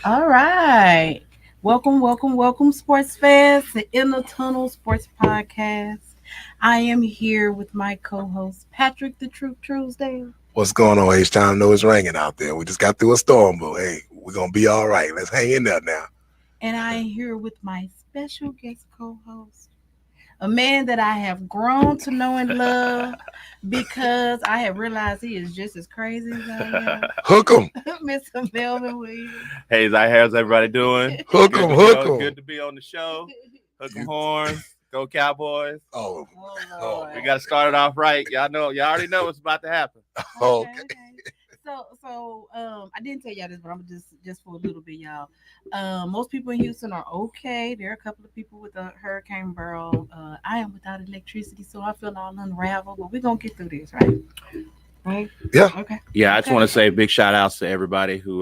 All right. Welcome, sports fans to In the Tunnel Sports Podcast. I am here with my co-host Patrick the Truth Truesdale. What's going on, H-Time? Know it's raining out there. We just got through a storm, but hey, we're going to be all right. Let's hang in there now. And I am here with my special guest co-host, a man that I have grown to know and love because I have realized he is just as crazy as I Hook 'em. am. Mr. Melvin Williams. Hey, Zai, how's everybody doing? Hook 'em, hook 'em. Good to be on the show. Hook 'em horns. Go Cowboys. Oh, Lord. We got to start it off right. Y'all already know what's about to happen. okay. So I didn't tell y'all this, but I'm just for a little bit, y'all. Most people in Houston are okay. There are a couple of people with a hurricane barrel. I am without electricity, so I feel all unraveled. But we're gonna get through this, right? Right? Yeah. Okay. Yeah, I just want to say big shout outs to everybody who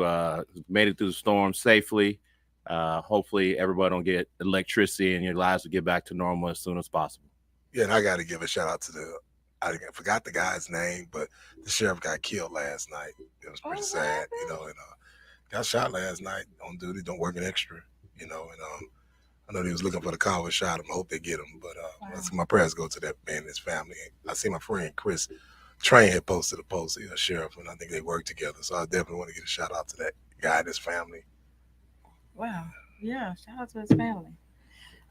made it through the storm safely. Hopefully everybody don't get electricity and your lives will get back to normal as soon as possible. Yeah, and I got to give a shout out to I forgot the guy's name, but the sheriff got killed last night. It was pretty sad, and got shot last night on duty, don't work an extra, and I know he was looking for the car that shot him. I hope they get him, but my prayers go to that man and his family. I see my friend Chris Train had posted a post, a sheriff, and I think they work together, so I definitely want to get a shout out to that guy and his family. Wow. Yeah. Shout out to his family.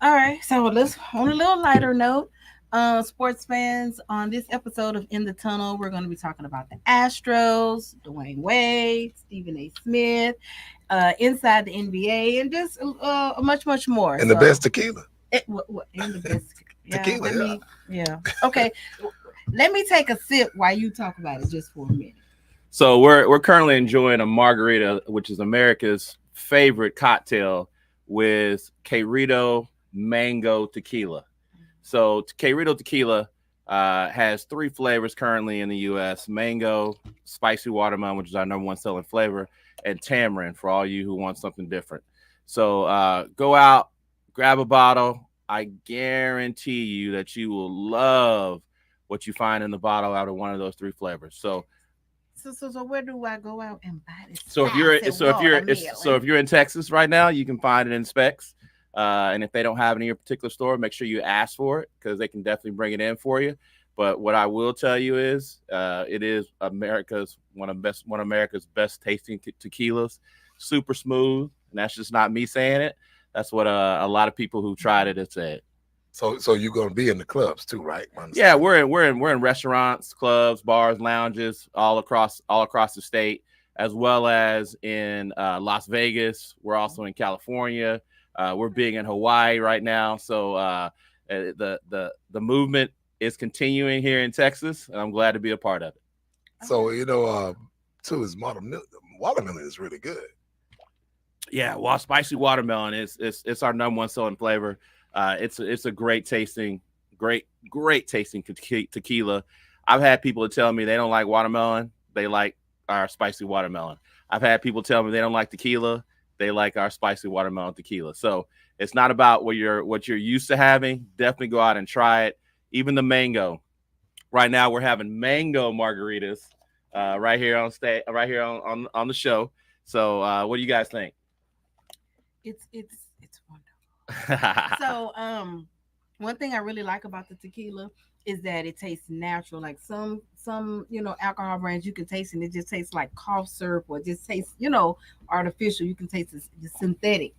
All right. So let's on a little lighter note. Sports fans, on this episode of In the Tunnel, we're going to be talking about the Astros, DWAYNE Wade, Stephen A. Smith, inside the NBA, and just much more. And the best tequila. And the best Tequila, yeah. Okay. Let me take a sip while you talk about it just for a minute. So we're currently enjoying a margarita, which is America's favorite cocktail, with Kito Mango Tequila. So Kito Tequila has 3 flavors currently in the U.S. Mango, spicy watermelon, which is our #1 selling flavor, and tamarind for all you who want something different. So go out, grab a bottle. I guarantee you that you will love what you find in the bottle out of one of those 3 flavors. So where do I go out and buy this? So if you're in Texas right now, you can find it in Specs. And if they don't have it in your particular store, make sure you ask for it because they can definitely bring it in for you. But what I will tell you is, it is one of America's best tasting tequilas. Super smooth, and that's just not me saying it. That's what a lot of people who tried it have said. So you're gonna be in the clubs too, right? Yeah, we're in restaurants, clubs, bars, lounges all across the state, as well as in Las Vegas. We're also in California. We're big in Hawaii right now. So the movement is continuing here in Texas, and I'm glad to be a part of it. So too, is watermelon is really good. Yeah, spicy watermelon is it's our #1 selling flavor. It's a great tasting tequila. I've had people tell me they don't like watermelon, they like our spicy watermelon. I've had people tell me they don't like tequila, they like our spicy watermelon tequila. So it's not about what you're used to having. Definitely go out and try it. Even the mango. Right now we're having mango margaritas right here on stage, right here on the show. So what do you guys think? It's wonderful. So one thing I really like about the tequila is that it tastes natural. Like some alcohol brands you can taste and it just tastes like cough syrup, or just tastes artificial. You can taste the synthetic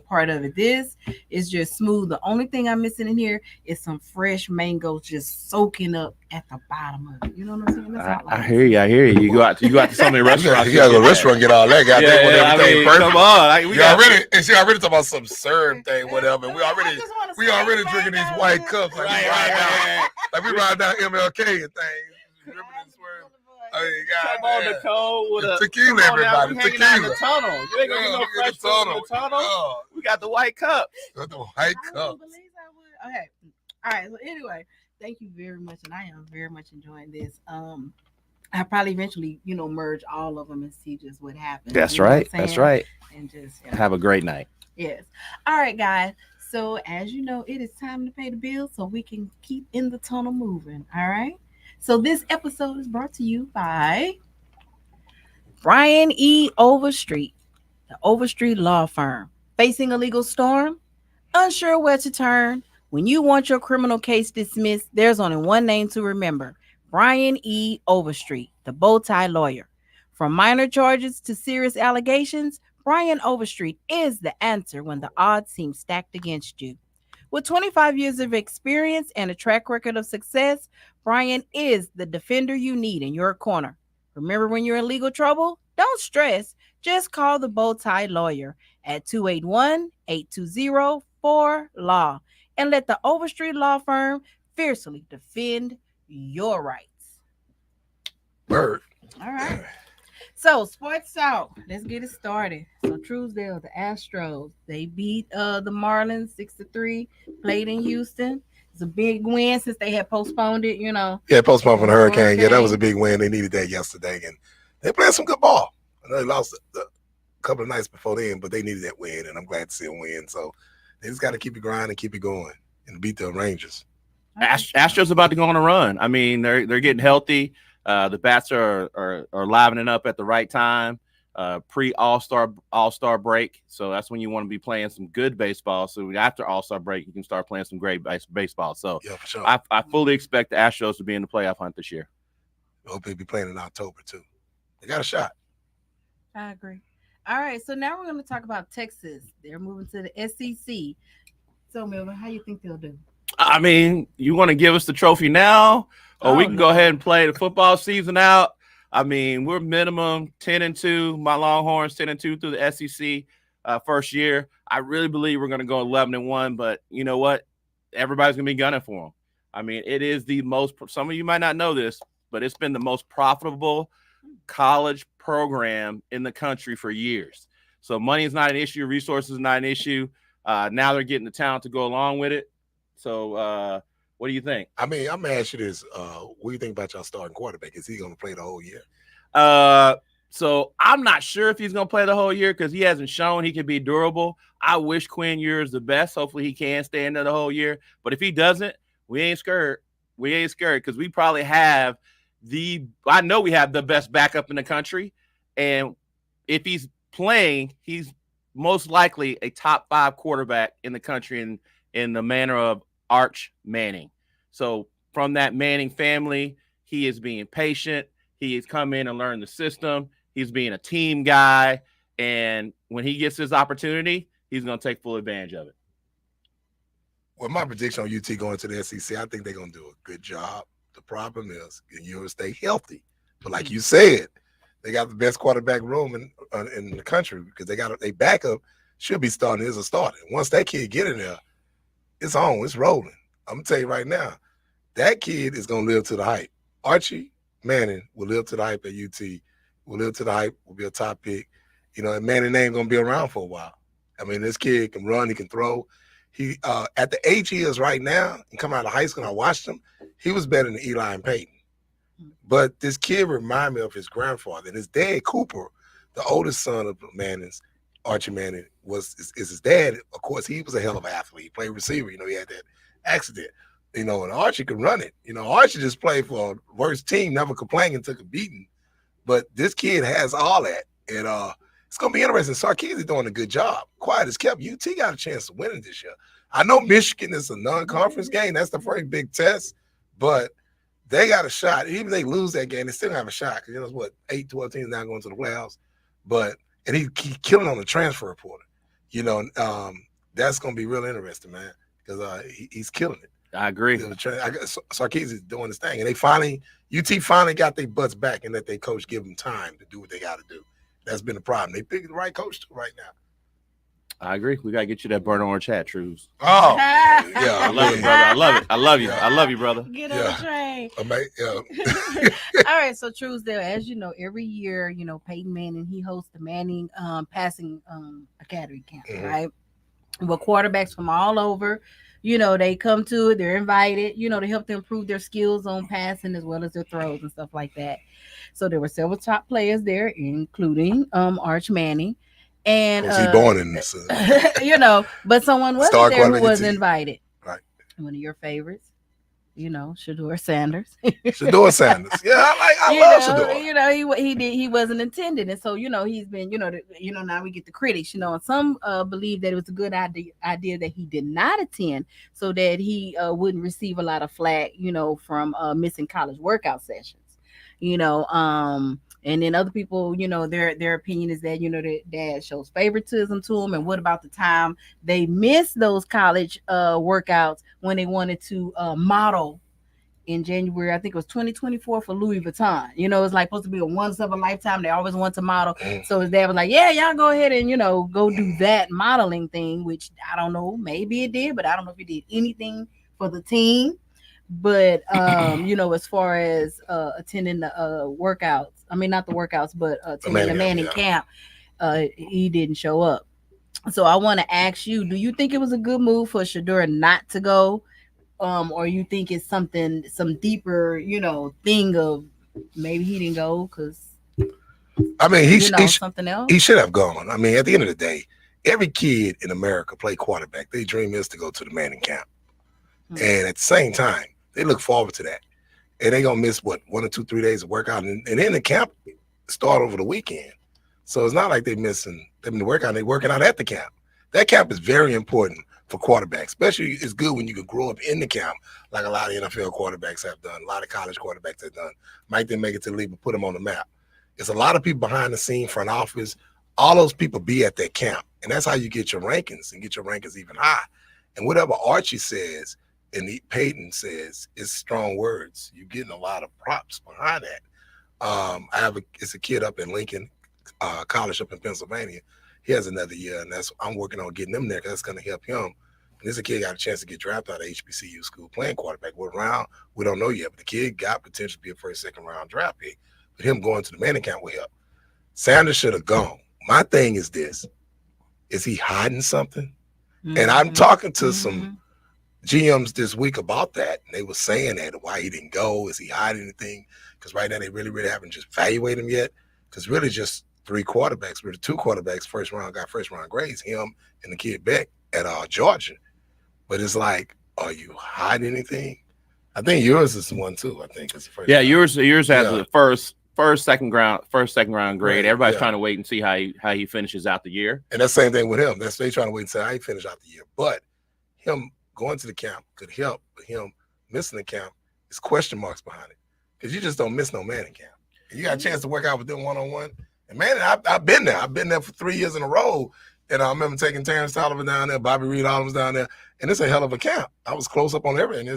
part of it. This is just smooth. The only thing I'm missing in here is some fresh mangoes just soaking up at the bottom of it. You know what I'm saying? That's all I hear you. You go out to so many restaurants. You gotta go to a restaurant and get all that. Everything perfect. Come on. She already talking about some syrup thing, whatever. We already drinking these white cups like we ride down MLK and things. Come on, Nicole, with a tequila, everybody. Tequila. Out in the tunnel. You ain't gonna get no fresh food in the tunnel. We got the white cup. The white cup. Okay. All right. So anyway, thank you very much, and I am very much enjoying this. I probably eventually, merge all of them and see just what happens. That's right. That's right. And just have a great night. Yes. All right, guys. So as you know, it is time to pay the bills so we can keep in the tunnel moving. All right. So this episode is brought to you by Brian E. Overstreet, the Overstreet Law Firm. Facing a legal storm? Unsure where to turn? When you want your criminal case dismissed, there's only one name to remember: Brian E. Overstreet, the bow tie lawyer. From minor charges to serious allegations, Brian Overstreet is the answer when the odds seem stacked against you. With 25 years of experience and a track record of success, Brian is the defender you need in your corner. Remember, when you're in legal trouble? Don't stress. Just call the bow tie lawyer at 281-820-4LAW and let the Overstreet Law Firm fiercely defend your rights. Bird. All right. So, sports talk. Let's get it started. So, Truesdale, the Astros, they beat the Marlins 6-3, played in Houston. It's a big win since they had postponed it, Yeah, postponed from the hurricane. Yeah, that was a big win. They needed that yesterday, and they played some good ball. I know they lost a couple of nights before then, but they needed that win, and I'm glad to see them win. So they just got to keep it grinding, keep it going, and beat the Rangers. Astros about to go on a run. I mean, they're getting healthy. The bats are livening up at the right time. Pre All-Star break, so that's when you want to be playing some good baseball. So after All-Star break, you can start playing some great baseball. So yeah, for sure. I fully expect the Astros to be in the playoff hunt this year. I hope they'll be playing in October too. They got a shot. I agree. All right, so now we're going to talk about Texas. They're moving to the SEC. So, Melvin, how you think they'll do? I mean, you want to give us the trophy now, or we can go ahead and play the football season out? I mean, we're minimum 10-2. My Longhorns 10-2 through the SEC first year. I really believe we're going to go 11-1, but you know what? Everybody's going to be gunning for them. I mean, it is the most. Some of you might not know this, but it's been the most profitable college program in the country for years. So money is not an issue. Resources is not an issue. Now they're getting the talent to go along with it. So what do you think? I mean, I'm going to ask you this. What do you think about y'all starting quarterback? Is he going to play the whole year? So I'm not sure if he's going to play the whole year because he hasn't shown he can be durable. I wish Quinn Ewers the best. Hopefully he can stay in there the whole year. But if he doesn't, we ain't scared. We ain't scared because we probably have I know we have the best backup in the country. And if he's playing, he's most likely a top 5 quarterback in the country in the manner of Arch Manning. So from that Manning family, he is being patient. He has come in and learned the system. He's being a team guy. And when he gets his opportunity, he's going to take full advantage of it. Well, my prediction on UT going to the SEC, I think they're going to do a good job. The problem is you'll stay healthy. But like you said, they got the best quarterback room in the country because they backup should be starting as a starter. Once that kid get in there, it's on. It's rolling. I'm going to tell you right now, that kid is going to live to the hype. Archie Manning will live to the hype at UT. Will live to the hype, will be a top pick. And Manning name going to be around for a while. I mean, this kid can run. He can throw. He at the age he is right now and coming out of high school, I watched him. He was better than Eli and Peyton. But this kid reminded me of his grandfather. And his dad, Cooper, the oldest son of Manning's, Archie Manning, is his dad. Of course, he was a hell of an athlete. He played receiver. He had that accident. And Archie could run it. Archie just played for a worse team, never complained and took a beating. But this kid has all that. And it's going to be interesting. Sarkisian is doing a good job. Quiet as kept. UT got a chance to win it this year. I know Michigan is a non-conference game. That's the first big test. But they got a shot. Even if they lose that game, they still have a shot. Because 8-12 teams now going to the playoffs. And he killing on the transfer portal. That's going to be real interesting, man. Because he's killing it. I agree. Sarkisian is doing his thing. And UT finally got their butts back and let their coach give them time to do what they got to do. That's been the problem. They picked the right coach right now. I agree. We got to get you that burnt orange hat, Trues. Oh, yeah. I love it, brother. I love it. I love you. I love you, brother. Get on the train. Yeah. All right, so Truesdale, as you know, every year, Peyton Manning, he hosts the Manning passing academy camp, right? With quarterbacks from all over, they come to it, they're invited, to help them improve their skills on passing as well as their throws and stuff like that. So there were several top players there, including Arch Manning. And was he born in this? but someone wasn't there who was invited. Right. One of your favorites, Shadur Sanders. Shador Sanders. Yeah, I love Shador. He wasn't intended, and so he's been now we get the critics, and some believe that it was a good idea that he did not attend, so that he wouldn't receive a lot of flack, from missing college workout sessions, and then other people, their opinion is that that dad shows favoritism to him, and what about the time they missed those college workouts when they wanted to model in January, I think it was 2024 for Louis Vuitton. It's like supposed to be a once of a lifetime. They always want to model. So his dad was like, yeah, y'all go ahead and, go do that modeling thing, which I don't know. Maybe it did, but I don't know if he did anything for the team. But, as far as attending the workouts, I mean, not the workouts, but attending the Manning camp, he didn't show up. So I want to ask you, do you think it was a good move for Shadur not to go? Or you think it's some deeper, thing of maybe he didn't go because I mean he something else? He should have gone. I mean, at the end of the day, every kid in America play quarterback. Their dream is to go to the Manning camp. And at the same time, they look forward to that. And they're gonna miss 1 or 2, 3 days of workout, and then the camp start over the weekend. So it's not like they're missing them to work out, they're working out at the camp. That camp is very important for quarterbacks, especially it's good when you can grow up in the camp, like a lot of NFL quarterbacks have done, a lot of college quarterbacks have done. Mike didn't make it to the league, but put him on the map. It's a lot of people behind the scene, front office, all those people be at that camp. And that's how you get your rankings and get your rankings even high. And whatever Archie says and Peyton says is strong words. You're getting a lot of props behind that. It's a kid up in Lincoln College up in Pennsylvania. He has another year, and I'm working on getting him there because that's going to help him. And this kid got a chance to get drafted out of HBCU school playing quarterback. What round? We don't know yet, but the kid got potential to be a first, second round draft pick. But him going to the Manning camp will help. Sanders should have gone. My thing is this. Is he hiding something? Mm-hmm. And I'm talking to some GMs this week about that. And they were saying that, why he didn't go. Is he hiding anything? Because right now they really, really haven't just evaluated him yet. Because really just 3 quarterbacks, really 2 quarterbacks got first round grades, him and the kid Beck at Georgia. But it's like, are you hiding anything? I think yours is one too. I think it's the first. Yeah, yours has the first, second round grade. Right, everybody's trying to wait and see how he finishes out the year. And that's the same thing with him. They trying to wait and see how he finishes out the year. But him going to the camp could help, but him missing the camp is question marks behind it. Because you just don't miss no Manning camp. And you got a chance to work out with them one-on-one. And man, I've been there. I've been there for 3 years in a row. And I remember taking Terrence Tolliver down there, Bobby Reed Oliver's down there. And it's a hell of a camp. I was close up on everything.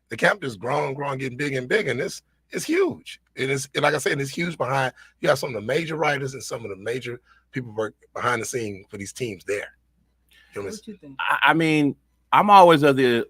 The camp just growing, getting big and big. And it's huge. It is, like I said, it's huge behind. You have some of the major writers and some of the major people work behind the scene for these teams there. What you think? I mean, I'm always of the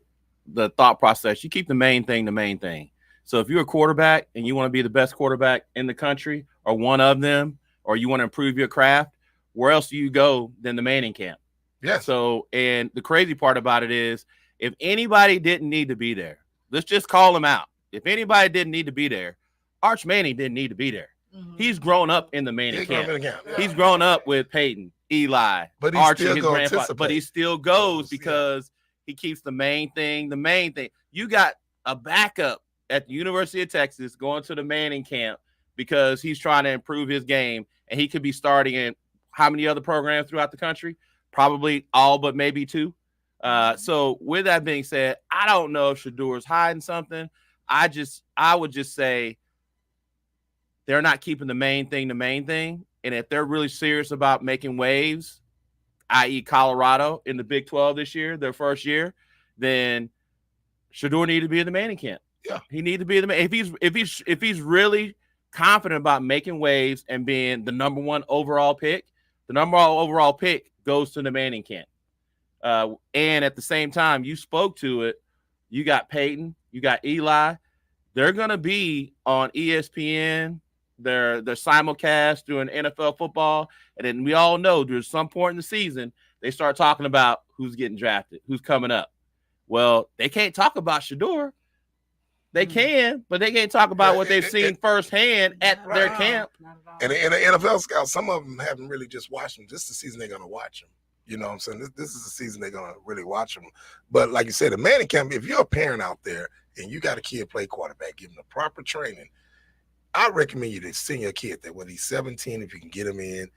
thought process. You keep the main thing the main thing. So if you're a quarterback and you want to be the best quarterback in the country or one of them, or you want to improve your craft, where else do you go than the Manning camp? Yeah. So, and the crazy part about it is, if anybody didn't need to be there, let's just call them out. If anybody didn't need to be there, Arch Manning didn't need to be there. Mm-hmm. He's grown up in the Manning camp. He's grown up with Peyton, Eli, but Archie, his grandfather. But he still goes because he keeps the main thing. The main thing. You got a backup at the University of Texas going to the Manning camp because he's trying to improve his game, and he could be starting in how many other programs throughout the country? Probably all but maybe 2. So with that being said, I don't know if Shadur's hiding something. I would just say they're not keeping the main thing. And if they're really serious about making waves, i.e. Colorado in the Big 12 this year, their first year, then Shadur need to be in the Manning camp. Yeah. He need to be in the if he's really confident about making waves and being the number 1 overall pick, the number 1 overall pick goes to the Manning camp. And at the same time, you spoke to it. You got Peyton, you got Eli. They're going to be on ESPN. They're simulcast doing NFL football. And then we all know there's some point in the season, they start talking about who's getting drafted, who's coming up. Well, they can't talk about Shadur. They can, but they can't talk about what they've seen firsthand at their camp. And the NFL scouts, some of them haven't really just watched him. This is the season they're going to watch him. You know what I'm saying? This is the season they're going to really watch him. But like you said, the Manning camp, if you're a parent out there and you got a kid play quarterback, give him the proper training. I recommend you to send your kid there when he's 17, if you can get him in,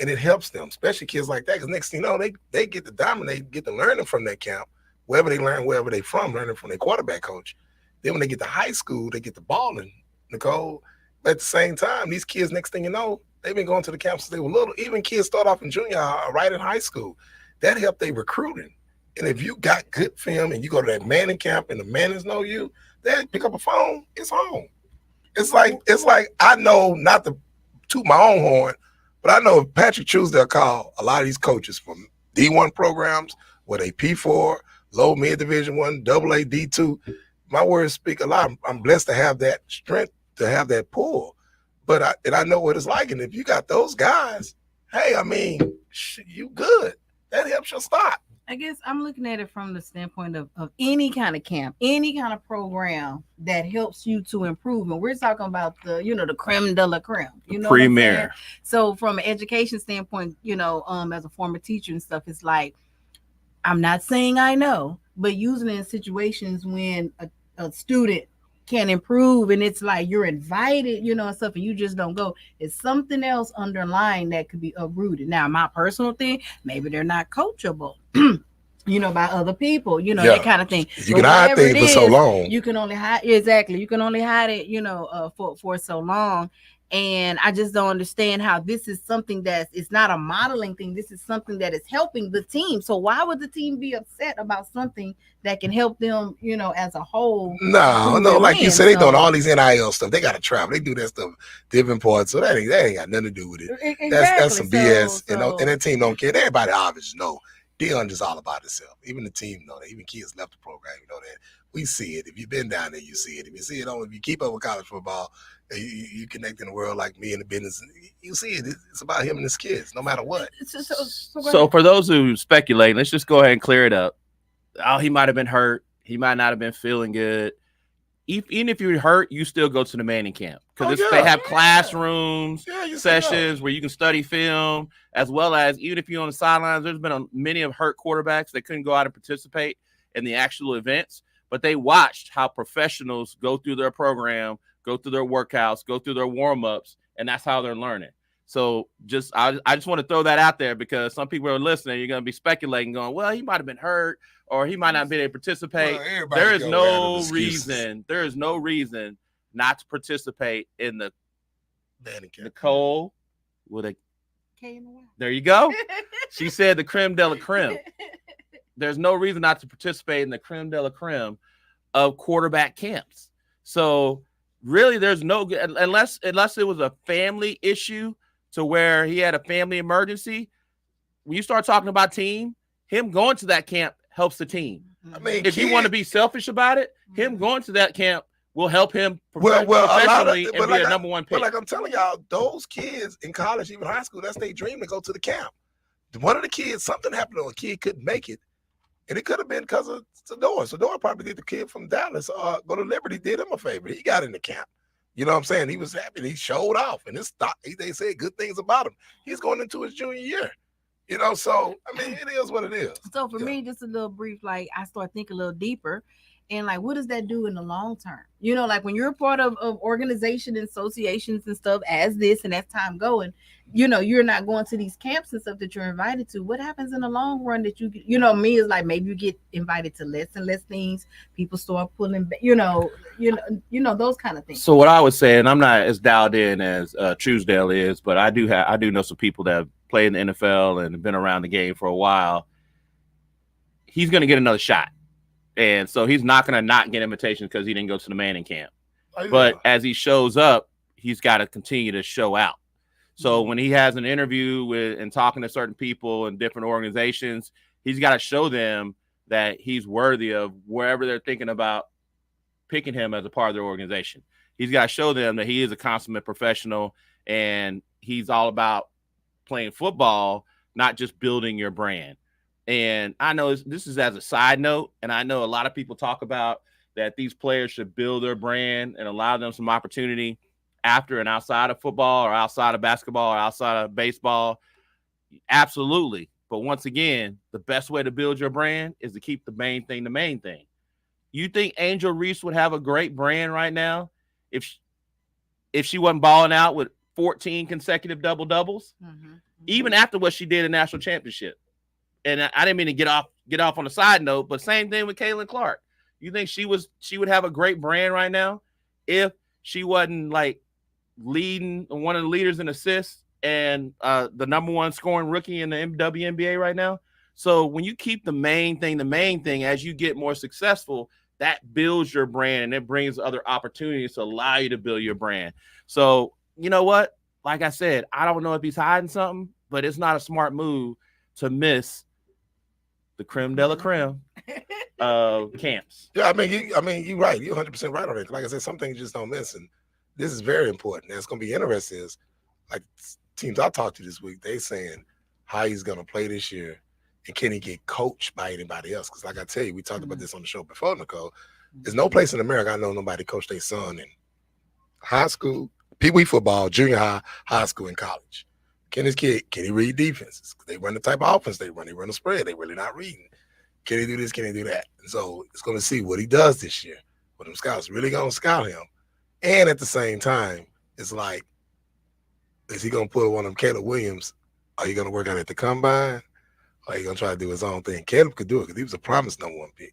and it helps them, especially kids like that. Because next thing you know, they get to dominate, get to learning from that camp, wherever they learn, wherever they from, learning from their quarterback coach. Then when they get to high school, they get the balling, Nicole. But at the same time, these kids, next thing you know, they've been going to the camp since they were little. Even kids start off in junior high, right in high school. That helped they recruiting. And if you got good film and you go to that Manning camp and the Mannings know you, they pick up a phone, it's home. It's like I know, not to toot my own horn, but I know if Patrick Truesdale called a lot of these coaches from D1 programs, where they P4, low mid division 1, AA, D2, my words speak a lot. I'm blessed to have that strength, to have that pull. But I know what it's like. And if you got those guys, hey, I mean, you good. That helps your stock. I guess I'm looking at it from the standpoint of any kind of camp, any kind of program that helps you to improve. And we're talking about the, the creme de la creme, premier. So from an education standpoint, as a former teacher and stuff, it's like, I'm not saying I know, but using it in situations when a student can improve and it's like you're invited, and stuff, and you just don't go. It's something else underlying that could be uprooted. Now, my personal thing, maybe they're not coachable, by other people, that kind of thing. You can hide things for so long. You can only hide, exactly. You can only hide it, for so long. And I just don't understand how this is something it's not a modeling thing. This is something that is helping the team. So why would the team be upset about something that can help them, as a whole? No, like you said, they doing all these NIL stuff. They got to travel. They do that stuff different parts. So that ain't got nothing to do with it. Exactly. That's some BS. And that team don't care. Everybody obviously know. Deion just all about himself. Even the team know that. Even kids left the program, that. We see it. If you've been down there, you see it. If you see it if you keep up with college football, you connect in the world like me in the business, you see it. It's about him and his kids, no matter what. So for those who speculate, let's just go ahead and clear it up. Oh, he might have been hurt. He might not have been feeling good. Even if you're hurt, you still go to the Manning camp because they have classrooms, sessions where you can study film, as well as even if you're on the sidelines. There's been many of hurt quarterbacks that couldn't go out and participate in the actual events, but they watched how professionals go through their program, go through their workouts, go through their warm-ups, and that's how they're learning. So I just want to throw that out there because some people are listening. You're going to be speculating, going, well, he might have been hurt or he might not be able to participate. Well, there is no reason not to participate in the Nicole with a K in the Y. There you go. She said the creme de la creme. There's no reason not to participate in the creme de la creme of quarterback camps. So really, there's no, unless it was a family issue to where he had a family emergency. When you start talking about team, him going to that camp helps the team. I mean, if you want to be selfish about it, him going to that camp will help him professionally and be a number one pick. But like I'm telling y'all, those kids in college, even high school, that's their dream to go to the camp. One of the kids, something happened to a kid, couldn't make it. And it could have been because of Shadur. Shadur probably did the kid from Dallas go to Liberty, did him a favor. He got in the camp. You know what I'm saying? He was happy. He showed off. And they said good things about him. He's going into his junior year. So, I mean, it is what it is. So for me, just a little brief, like I start thinking a little deeper. And like, what does that do in the long term? Like when you're a part of organizations and associations and stuff as this and as time going, you're not going to these camps and stuff that you're invited to. What happens in the long run that me is like maybe you get invited to less and less things. People start pulling back, those kind of things. So what I would say, and I'm not as dialed in as Truesdale is, but I do know some people that have played in the NFL and have been around the game for a while. He's going to get another shot. And so he's not going to not get invitations because he didn't go to the Manning camp. But as he shows up, he's got to continue to show out. So when he has an interview and talking to certain people in different organizations, he's got to show them that he's worthy of wherever they're thinking about picking him as a part of their organization. He's got to show them that he is a consummate professional and he's all about playing football, not just building your brand. And I know this is as a side note, and I know a lot of people talk about that these players should build their brand and allow them some opportunity after and outside of football or outside of basketball or outside of baseball. Absolutely. But once again, the best way to build your brand is to keep the main thing the main thing. You think Angel Reese would have a great brand right now if she wasn't balling out with 14 consecutive double doubles, even after what she did in the national championship? And I didn't mean to get off on a side note, but same thing with Caitlin Clark. You think she would have a great brand right now if she wasn't like leading one of the leaders in assists and the number one scoring rookie in the WNBA right now? So when you keep the main thing, as you get more successful, that builds your brand and it brings other opportunities to allow you to build your brand. So you know what? Like I said, I don't know if he's hiding something, but it's not a smart move to miss the creme de la creme camps. Yeah, I mean, you're right. You're 100% right on it. Like I said, some things you just don't miss, and this is very important. And it's going to be interesting. Is like teams I talked to this week, they saying how he's going to play this year, and can he get coached by anybody else? Because like I tell you, we talked about this on the show before, Nicole. There's no place in America I know nobody coached their son in high school, pee-wee football, junior high, high school, and college. Can he read defenses? They run the type of offense they run. They run a spread. They really not reading. Can he do this? Can he do that? And so it's going to see what he does this year. But them scouts really going to scout him. And at the same time, it's like, is he going to put one of them Caleb Williams? Are you going to work out at the combine? Or are you going to try to do his own thing? Caleb could do it because he was a promised number one pick.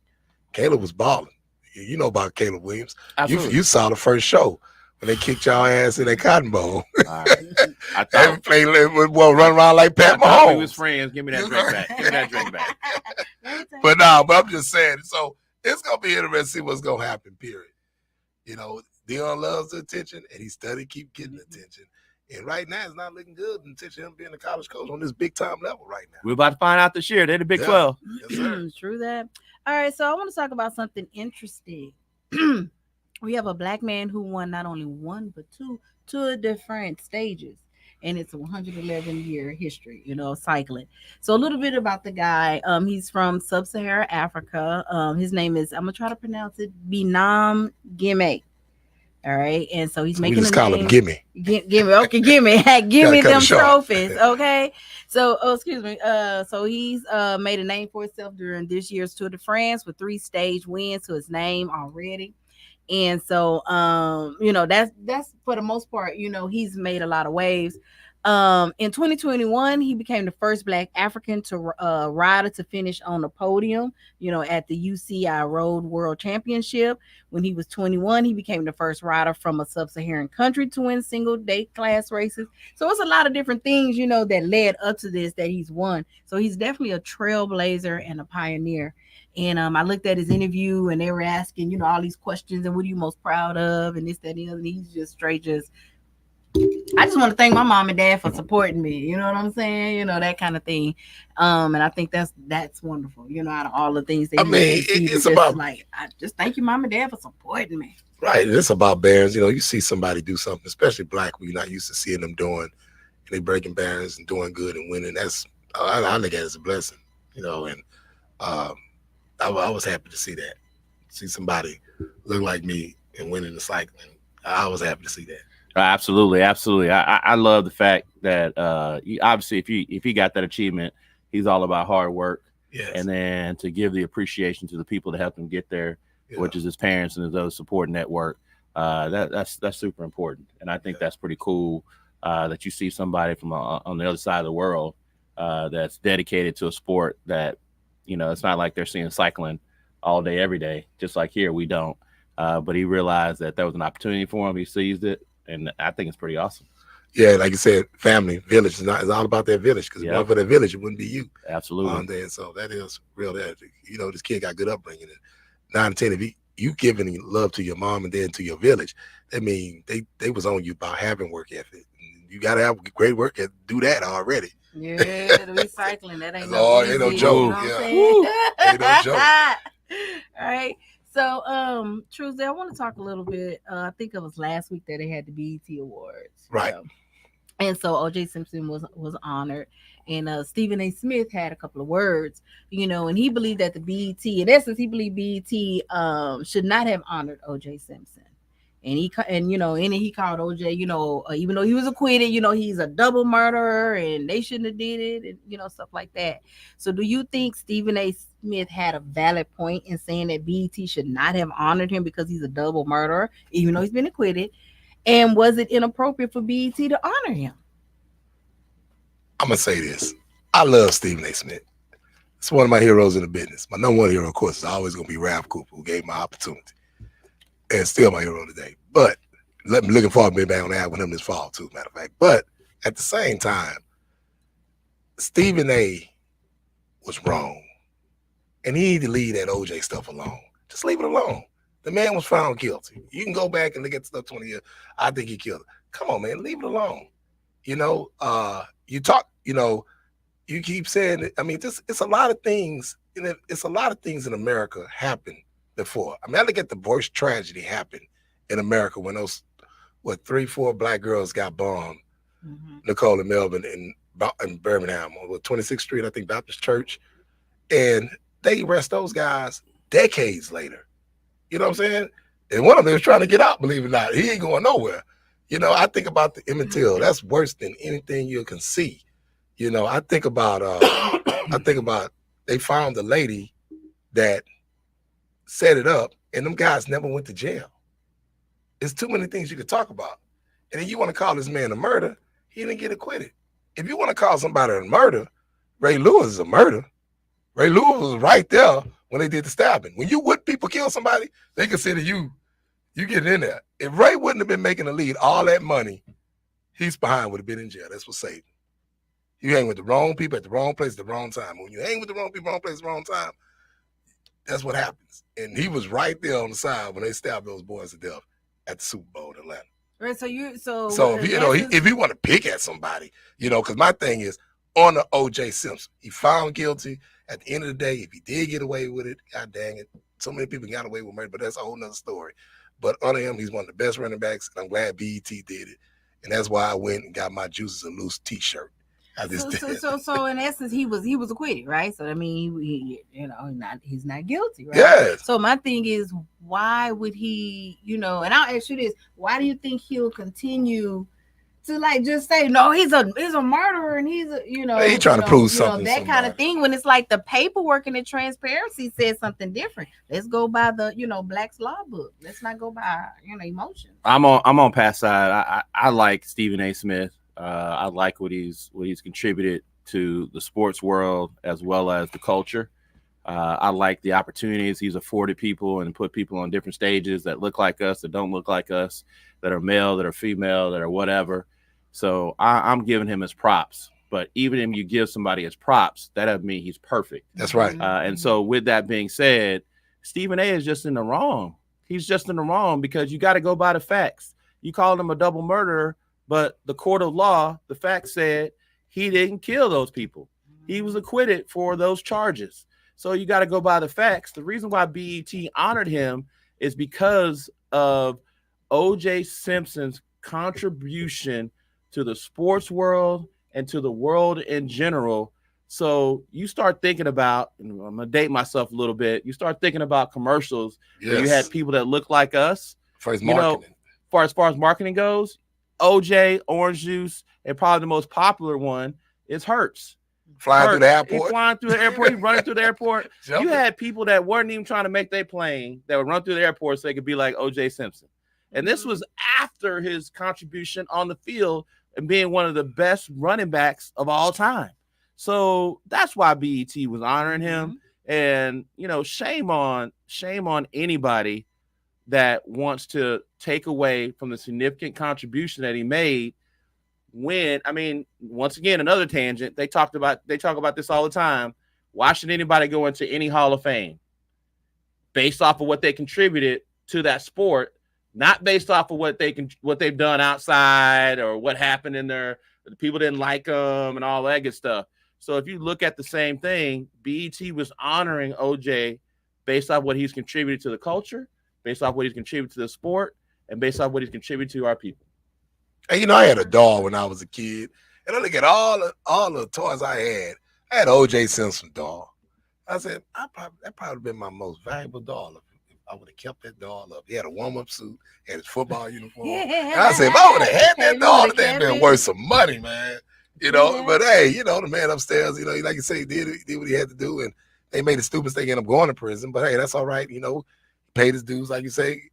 Caleb was balling. You know about Caleb Williams. You saw the first show when they kicked y'all ass in that Cotton Bowl. I thought played run around like Pat Mahomes. We was friends. Give me that drink back. Give me that drink back. But I'm just saying. So it's gonna be interesting to see what's gonna happen. Period. You know, Dion loves the attention, and he steady keep getting attention. And right now, it's not looking good until him being a college coach on this big time level right now. We're about to find out this year. They're the Big 12. Yes, True that. All right, so I want to talk about something interesting. We have a black man who won not only one, but two different stages. And it's a 111-year history, cycling. So a little bit about the guy. He's from Sub-Saharan Africa. His name is, I'm going to try to pronounce it, Binam Gimme. All right. And so he's making we just call him Gimme. Gimme. Okay, Gimme. Give me them trophies. Okay. So, excuse me. So he's made a name for himself during this year's Tour de France with 3 stage wins to his name already. And so, that's for the most part, he's made a lot of waves. In 2021, he became the first Black African rider to finish on the podium, at the UCI Road World Championship. When he was 21, he became the first rider from a sub-Saharan country to win single day class races. So it's a lot of different things, that led up to this that he's won. So he's definitely a trailblazer and a pioneer. And I looked at his interview and they were asking, all these questions and what are you most proud of and this, that, and the other. And he's just straight I just want to thank my mom and dad for supporting me. You know what I'm saying? That kind of thing. And I think that's wonderful. Out of all the things that it's about I just thank you, mom and dad, for supporting me. Right. It's about barriers. You see somebody do something, especially Black, we're not used to seeing them doing, and they breaking barriers and doing good and winning. That's I look at it as a blessing. And I was happy to see that. See somebody look like me and winning the cycling. I was happy to see that. Absolutely. I love the fact that obviously if he got that achievement, he's all about hard work. Yes. And then to give the appreciation to the people that helped him get there, which is his parents and his other support network. That's super important. And I think that's pretty cool that you see somebody from on the other side of the world that's dedicated to a sport that, it's not like they're seeing cycling all day, every day, just like here, we don't. But he realized that there was an opportunity for him. He seized it. And I think it's pretty awesome. Yeah, like you said, family, village. It's all about that village. Because if it wasn't for that village, it wouldn't be you. Absolutely. And so that is real. This kid got good upbringing. 9 and 10, if you giving love to your mom and dad to your village, that means they was on you about having work ethic. You got to have great work ethic. Do that already. Yeah, the recycling. That ain't no joke. Ain't no joke. All right. So, Tuesday, I want to talk a little bit. I think it was last week that they had the BET Awards. Right. And so O.J. Simpson was honored. And Stephen A. Smith had a couple of words, and he believed that the BET, in essence, he believed BET should not have honored O.J. Simpson. And he called OJ, even though he was acquitted, he's a double murderer and they shouldn't have did it, and stuff like that. So do you think Stephen A. Smith had a valid point in saying that BET should not have honored him because he's a double murderer, even though he's been acquitted? And was it inappropriate for BET to honor him? I'm gonna say this. I love Stephen A. Smith. It's one of my heroes in the business. My number one hero, of course, is always gonna be Ralph Cooper, who gave me my opportunity. And still my hero today. But looking forward to being back on the air with him this fall, too, matter of fact. But at the same time, Stephen A. was wrong. And he need to leave that OJ stuff alone. Just leave it alone. The man was found guilty. You can go back and look at stuff 20 years. I think he killed her. Come on, man, leave it alone. You keep saying it. I mean, it's a lot of things. It's a lot of things in America happened before. I mean, I look at the worst tragedy happened in America when those 3-4 black girls got bombed. Mm-hmm. Nicole and Melvin in Birmingham on 26th Street, I think Baptist Church, and they arrest those guys decades later. You know what I'm saying? And one of them is trying to get out. Believe it or not, he ain't going nowhere. I think about the Emmett Till. That's worse than anything you can see. I think about they found the lady that set it up, and them guys never went to jail. There's too many things you could talk about. And then you want to call this man a murder, he didn't get acquitted. If you want to call somebody a murder, Ray Lewis is a murder. Ray Lewis was right there when they did the stabbing. When you would people kill somebody, they consider you get in there. If Ray wouldn't have been making the lead, all that money, he's behind would have been in jail. That's what saved him. You hang with the wrong people at the wrong place at the wrong time. When you hang with the wrong people, wrong place, the wrong time, that's what happens. And he was right there on the side when they stabbed those boys to death at the Super Bowl in Atlanta. Right. So if you want to pick at somebody, because my thing is on the O.J. Simpson, he found guilty. At the end of the day, if he did get away with it, god dang it, so many people got away with murder, but that's a whole nother story. But under him, he's one of the best running backs, and I'm glad BET did it. And that's why I went and got my Juices and Loose t-shirt. So in essence, he was acquitted, right? So I mean, he's not guilty, right? Yes. So my thing is, why would he, and I'll ask you this: why do you think he'll continue to just say no? He's a murderer, and he's he's trying to prove something, that kind of thing. When it's like the paperwork and the transparency says something different. Let's go by the Black's Law book. Let's not go by emotion. I'm on Pat's side. I like Stephen A. Smith. I like what he's contributed to the sports world as well as the culture. I like the opportunities he's afforded people and put people on different stages that look like us, that don't look like us, that are male, that are female, that are whatever. So I'm giving him his props. But even if you give somebody his props, that doesn't mean he's perfect. That's right. And so with that being said, Stephen A. is just in the wrong. He's just in the wrong because you got to go by the facts. You called him a double murderer, but the court of law, the facts said he didn't kill those people. He was acquitted for those charges. So you got to go by the facts. The reason why BET honored him is because of O.J. Simpson's contribution to the sports world and to the world in general. So you start thinking about, and I'm going to date myself a little bit, you start thinking about commercials where you had people that look like us. For his marketing. As far as marketing goes, OJ, orange juice, and probably the most popular one is Hertz. Flying through the airport. He's flying through the airport. He's running through the airport. You had people that weren't even trying to make their plane that would run through the airport so they could be like OJ Simpson. And this was after his contribution on the field and being one of the best running backs of all time. So that's why BET was honoring him. And, shame on anybody that wants to take away from the significant contribution that he made once again, another tangent. They talk about this all the time. Why should anybody go into any Hall of Fame? Based off of what they contributed to that sport, not based off of what they've done outside or what happened in there. The people didn't like them and all that good stuff. So if you look at the same thing, BET was honoring OJ based off what he's contributed to the culture, based off what he's contributed to the sport, and based off what he's contributed to our people. And I had a doll when I was a kid, and I look at all the toys I had. I had OJ Simpson doll. I said, that probably been my most valuable doll of I would have kept that dog up. He had a warm-up suit, had his football uniform. And I said, if I would have had that dog, that been worth some money, man. You know, Yeah. but hey, you know, the man upstairs, you know, like you say, he did what he had to do, and they made a stupid mistake, ended up going to prison. But hey, that's all right. You know, paid his dues, like you say.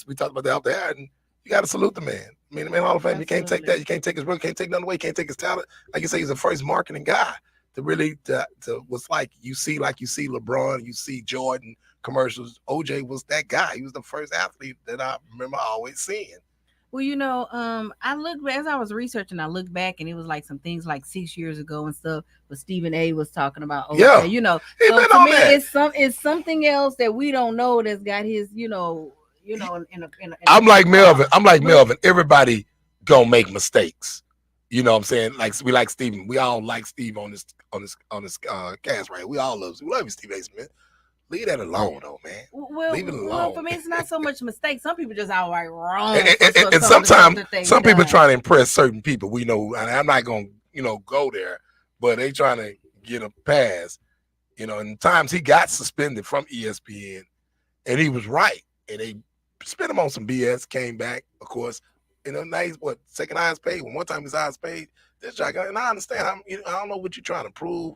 We talked about that out there, and you got to salute the man. I mean, the man Hall of Fame, you can't take that. You can't take his work, can't take nothing away, can't take his talent. Like you say, he's the first marketing guy to really to what's like you see LeBron, you see Jordan commercials. OJ was that guy. He was the first athlete that I remember always seeing. Well, you know, I looked as I was researching. I looked back, and it was like some things like 6 years ago and stuff. But Stephen A. was talking about, Yeah. you know, He so been to on me, that. it's something else that we don't know that's got his, I'm like Melvin. Melvin. Everybody gonna make mistakes. You know what I'm saying? Like we like Steven. We all like Steve on this cast, right? We all love you, Steve A. Smith. Leave that alone, though, man. Well, leave it alone. Well, for me, it's not so much mistake. Some people just outright wrong. And sometimes some people trying to impress certain people. We know, and I'm not gonna, go there, but they trying to get a pass. And times he got suspended from ESPN, and he was right, and they spent him on some BS. Came back, of course. Now he's second highest paid. One time his highest paid. This guy, and I understand. I don't know what you're trying to prove,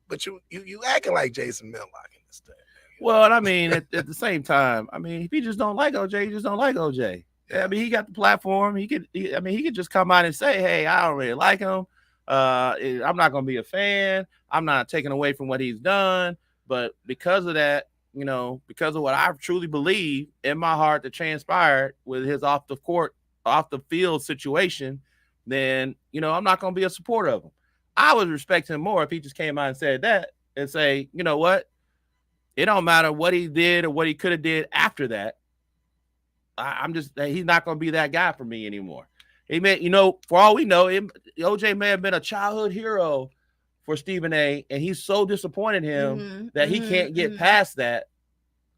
but you acting like Jason Miller in this thing. Well, and I mean, at the same time, I mean, if you just don't like OJ, you just don't like OJ. Yeah. I mean, he got the platform. He could just come out and say, "Hey, I don't really like him. I'm not going to be a fan. I'm not taking away from what he's done." But because of that, because of what I truly believe in my heart that transpired with his off the field situation, then I'm not going to be a supporter of him. I would respect him more if he just came out and said that and say, you know what? It don't matter what he did or what he could have did after that. He's not going to be that guy for me anymore. He may, for all we know, OJ may have been a childhood hero for Stephen A. And he's so disappointed him that he can't get past that.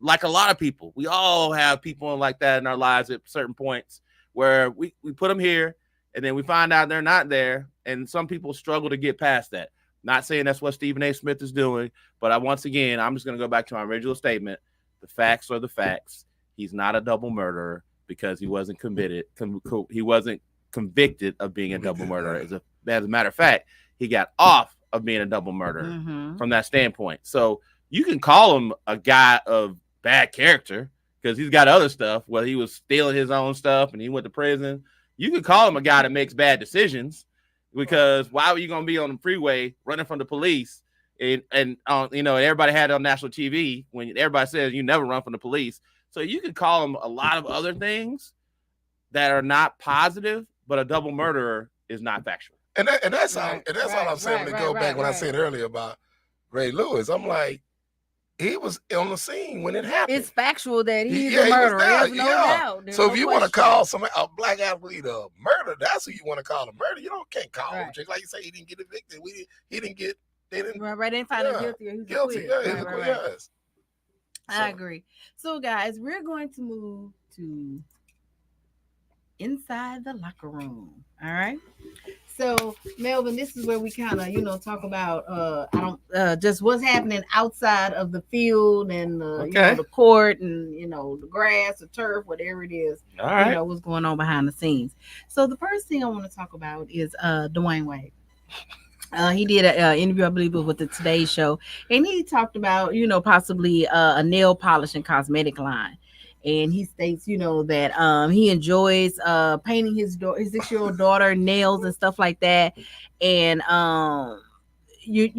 Like a lot of people, we all have people like that in our lives at certain points where we put them here and then we find out they're not there. And some people struggle to get past that. Not saying that's what Stephen A. Smith is doing, but I'm just going to go back to my original statement. The facts are the facts. He's not a double murderer because he wasn't he wasn't convicted of being a double murderer. As a matter of fact, he got off of being a double murderer from that standpoint. So you can call him a guy of bad character because he's got other stuff. Well, he was stealing his own stuff and he went to prison. You can call him a guy that makes bad decisions. Because why were you going to be on the freeway running from the police and everybody had it on national TV when everybody says you never run from the police. So you could call him a lot of other things that are not positive, but a double murderer is not factual. And that's all I'm saying to go back when I said earlier about Ray Lewis. I'm like, he was on the scene when it happened. It's factual that he's a murderer. There's no doubt. So if you want to call a black athlete a murderer, that's who you want to call a murderer. You can't call him. Just like you say, he didn't get evicted. They didn't find him guilty. Or guilty. Yeah, yes. I agree. So guys, we're going to move to inside the locker room. All right. So, Melvin, this is where we kind of, talk about just what's happening outside of the field and the court and the grass, the turf, whatever it is. All right. What's going on behind the scenes. So, the first thing I want to talk about is DWAYNE Wade. He did an interview, I believe, with the Today Show, and he talked about possibly a nail polish and cosmetic line. And he states, that he enjoys painting his 6-year-old daughter nails and stuff like that. And he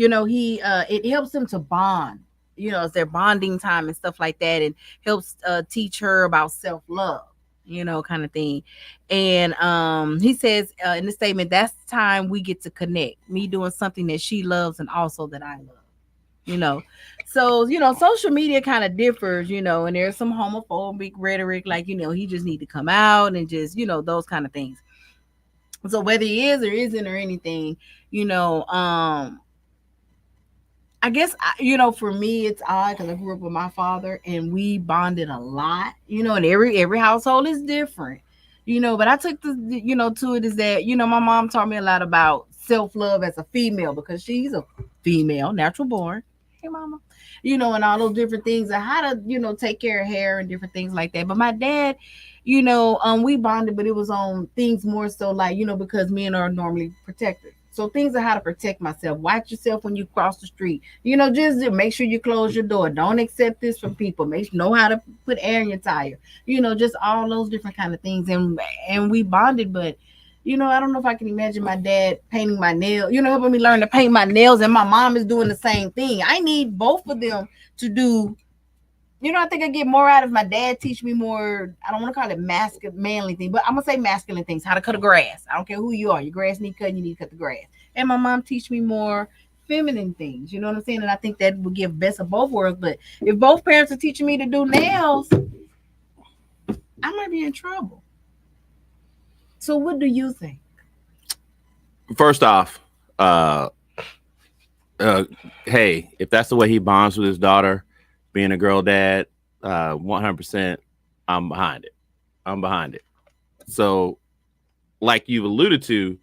it helps him to bond. It's their bonding time and stuff like that, and helps teach her about self-love, kind of thing. And he says in the statement, that's the time we get to connect. Me doing something that she loves and also that I love. So social media kind of differs, and there's some homophobic rhetoric, like he just need to come out and just those kind of things. So whether he is or isn't or anything, I guess for me it's odd because I grew up with my father and we bonded a lot, and every household is different, but I took to it is that my mom taught me a lot about self-love as a female because she's a female, natural born. okay, mama, and all those different things and how to, take care of hair and different things like that. But my dad, we bonded, but it was on things more so like, because men are normally protected. So things are how to protect myself. Watch yourself when you cross the street. Just make sure you close your door. Don't accept this from people. Know how to put air in your tire. Just all those different kind of things. And we bonded, but I don't know if I can imagine my dad painting my nails, helping me learn to paint my nails, and my mom is doing the same thing. I need both of them to do. I think I get more out of my dad teach me more. I don't want to call it manly thing, but I'm gonna say masculine things. How to cut a grass. I don't care who you are. Your grass need cutting. You need to cut the grass. And my mom teach me more feminine things. You know what I'm saying? And I think that would give best of both worlds. But if both parents are teaching me to do nails, I might be in trouble. So what do you think? First off, hey, if that's the way he bonds with his daughter, being a girl dad, 100%, I'm behind it. So, like you've alluded to,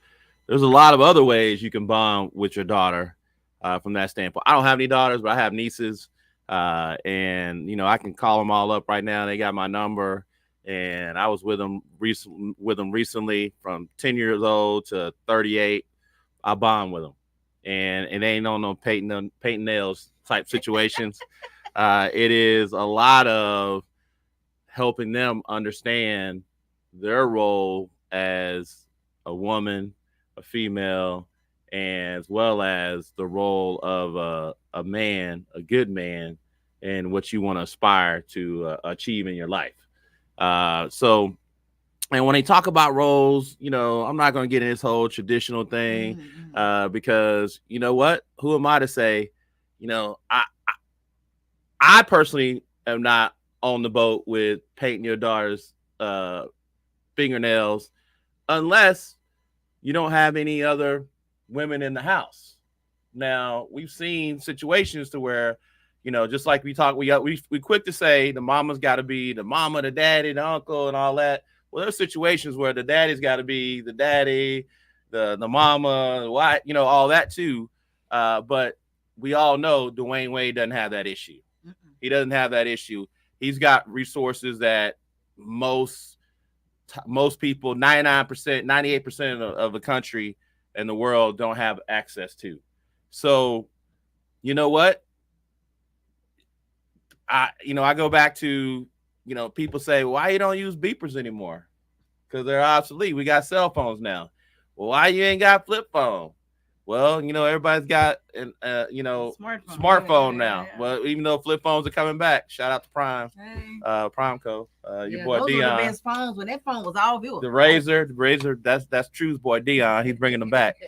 there's a lot of other ways you can bond with your daughter from that standpoint. I don't have any daughters, but I have nieces, and I can call them all up right now. They got my number, and I was with them recently from 10 years old to 38. I bond with them, and it ain't on no painting nails type situations. It is a lot of helping them understand their role as a woman, a female, and as well as the role of a man, a good man, and what you want to aspire to achieve in your life. And when they talk about roles, I'm not going to get in this whole traditional thing because you know what? Who am I to say? I personally am not on the boat with painting your daughter's fingernails unless you don't have any other women in the house. Now, we've seen situations to where, just like we quick to say the mama's got to be the mama, the daddy, the uncle, and all that. Well, there's situations where the daddy's got to be the daddy, the mama, the wife, all that too. But we all know DWAYNE Wade doesn't have that issue. He doesn't have that issue. He's got resources that most people, 99%, 98% of the country and the world don't have access to. So, you know what? I go back to, people say, why you don't use beepers anymore? Because they're obsolete. We got cell phones now. Well, why you ain't got flip phone? Well, everybody's got an smartphone now. Yeah. Well, even though flip phones are coming back, shout out to Prime, Primeco, your boy those Dion. Those were the best phones when that phone was all viewable. The Razor, that's True's boy Dion. He's bringing them back.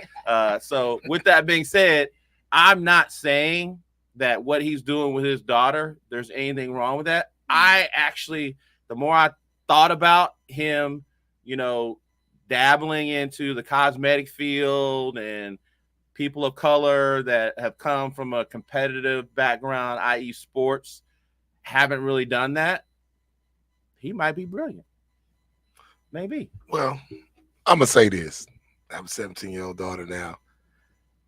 So with that being said, I'm not saying that what he's doing with his daughter, there's anything wrong with that. I actually, the more I thought about him, dabbling into the cosmetic field and people of color that have come from a competitive background, i.e. sports, haven't really done that, he might be brilliant. Maybe. Well, I'm going to say this. I have a 17-year-old daughter now.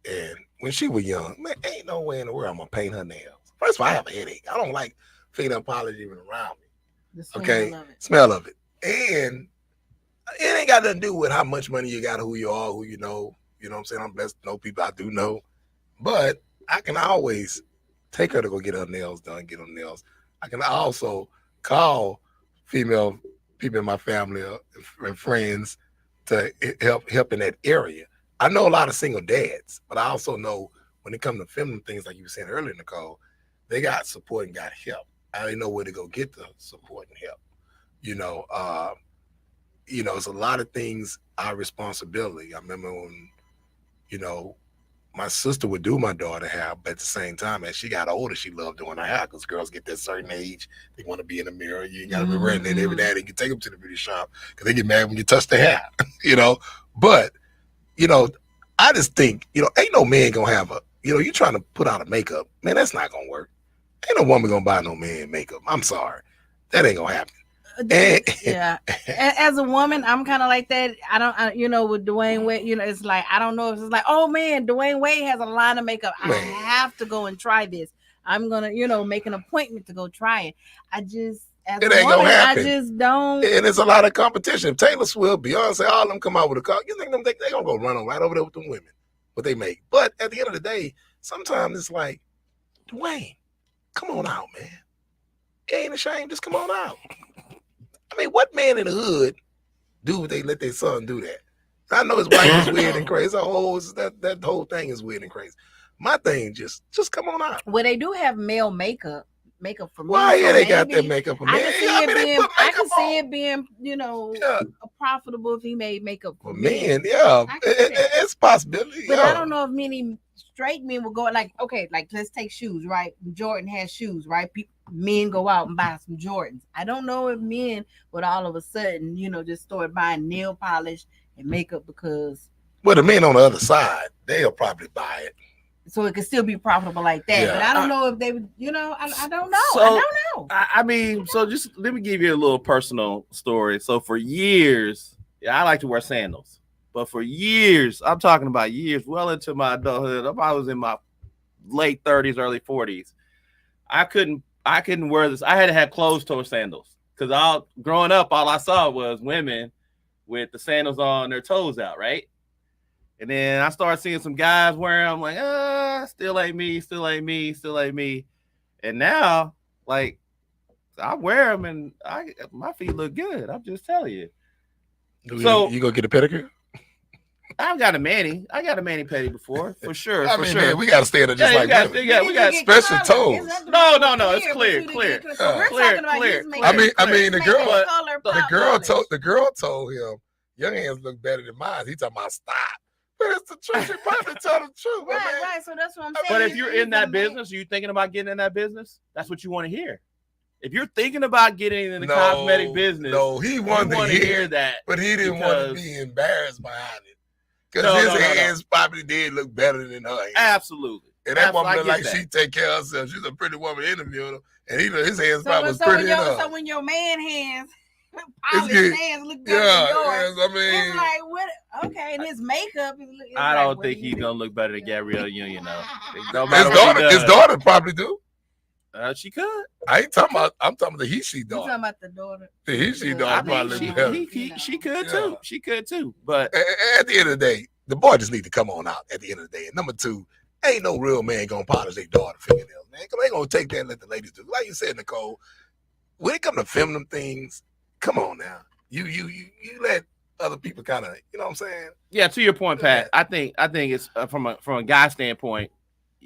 And when she was young, man, ain't no way in the world I'm going to paint her nails. First of all, I have a headache. I don't like female polish even around me. Smell of it. And it ain't got nothing to do with how much money you got, who you are, who you know. You know what I'm saying? I'm blessed to know people I do know. But I can always take her to go get her nails done, get her nails. I can also call female people in my family and friends to help in that area. I know a lot of single dads, but I also know when it comes to feminine things, like you were saying earlier, Nicole, they got support and got help. I didn't know where to go get the support and help. It's a lot of things our responsibility. I remember when, my sister would do my daughter hair, but at the same time, as she got older, she loved doing her hair because girls get that certain age. They want to be in the mirror. You ain't got to be running in every day. They can take them to the beauty shop because they get mad when you touch their hair, But, I just think, ain't no man going to have you trying to put out a makeup. Man, that's not going to work. Ain't no woman going to buy no man makeup. I'm sorry. That ain't going to happen. Yeah. As a woman, I'm kind of like that. I don't, with DWAYNE Wade, it's like, I don't know if it's like, oh man, DWAYNE Wade has a line of makeup. Man. I have to go and try this. I'm gonna, make an appointment to go try it. I just, as It a ain't gonna woman, I happen. just don't. And it's a lot of competition. If Taylor Swift, Beyonce, all of them come out with a car, you think they gonna go run on right over there with them women, what they make. But at the end of the day, sometimes it's like, Dwayne, come on out, man. It ain't a shame, just come on out. I mean, what man in the hood do they let their son do that? I know his wife is weird and crazy. That whole thing is weird and crazy. My thing, just come on out. Well, they do have male makeup for men. Why? Yeah, so they got maybe that makeup for I men. can see it being, profitable if he made makeup for men. Yeah, it's a possibility. But I don't know if many straight men will go like let's take shoes, right? Jordan has shoes, right? Men go out and buy some Jordans. I don't know if men would all of a sudden, just start buying nail polish and makeup because. Well, the men on the other side, they'll probably buy it. So it could still be profitable like that. Yeah. But I don't know if they would, I don't know. So, I don't know. I mean, so just let me give you a little personal story. So for years, I like to wear sandals. But for years, I'm talking about years, well into my adulthood, I was in my late 30s, early 40s. I couldn't wear this. I had to have closed-toe sandals because growing up, all I saw was women with the sandals on their toes out, right? And then I started seeing some guys wearing them. I'm like, still ain't me. And now, like, I wear them and my feet look good. I'm just telling you. So you go get a pedicure? I've got a mani. I got a mani pedi before, for sure. Man, we got to stay in there just like that. We got special toes. No, it's clear. Clear. I mean, the girl told him, your hands look better than mine. He talking about stop. But it's the truth. She probably tell the truth. Right. So that's what I'm saying. But if you're in that business, you thinking about getting in that business, that's what you want to hear. If you're thinking about getting in the cosmetic business, he wanted to hear that. But he didn't want to be embarrassed behind it. Because his hands probably did look better than her hands. Absolutely. And that woman looked like she take care of herself. She's a pretty woman interviewing him. And his hands probably was pretty enough. So when your man hands, polished hands look better than yours. I mean, it's like, what? Okay, and his makeup is I don't think he's going to look better than Gabrielle Union, though. His daughter probably do. She could. I'm talking about the he-she daughter. You talking about the daughter? The he-she daughter probably better. She could too. She could too. But at the end of the day, the boy just need to come on out at the end of the day. And number two, ain't no real man gonna polish their daughter fingernails, man. Cause they gonna take that and let the ladies do. Like you said, Nicole, when it come to feminine things, come on now. You let other people kind of, you know what I'm saying? Yeah, to your point, Pat. I think it's from a guy standpoint.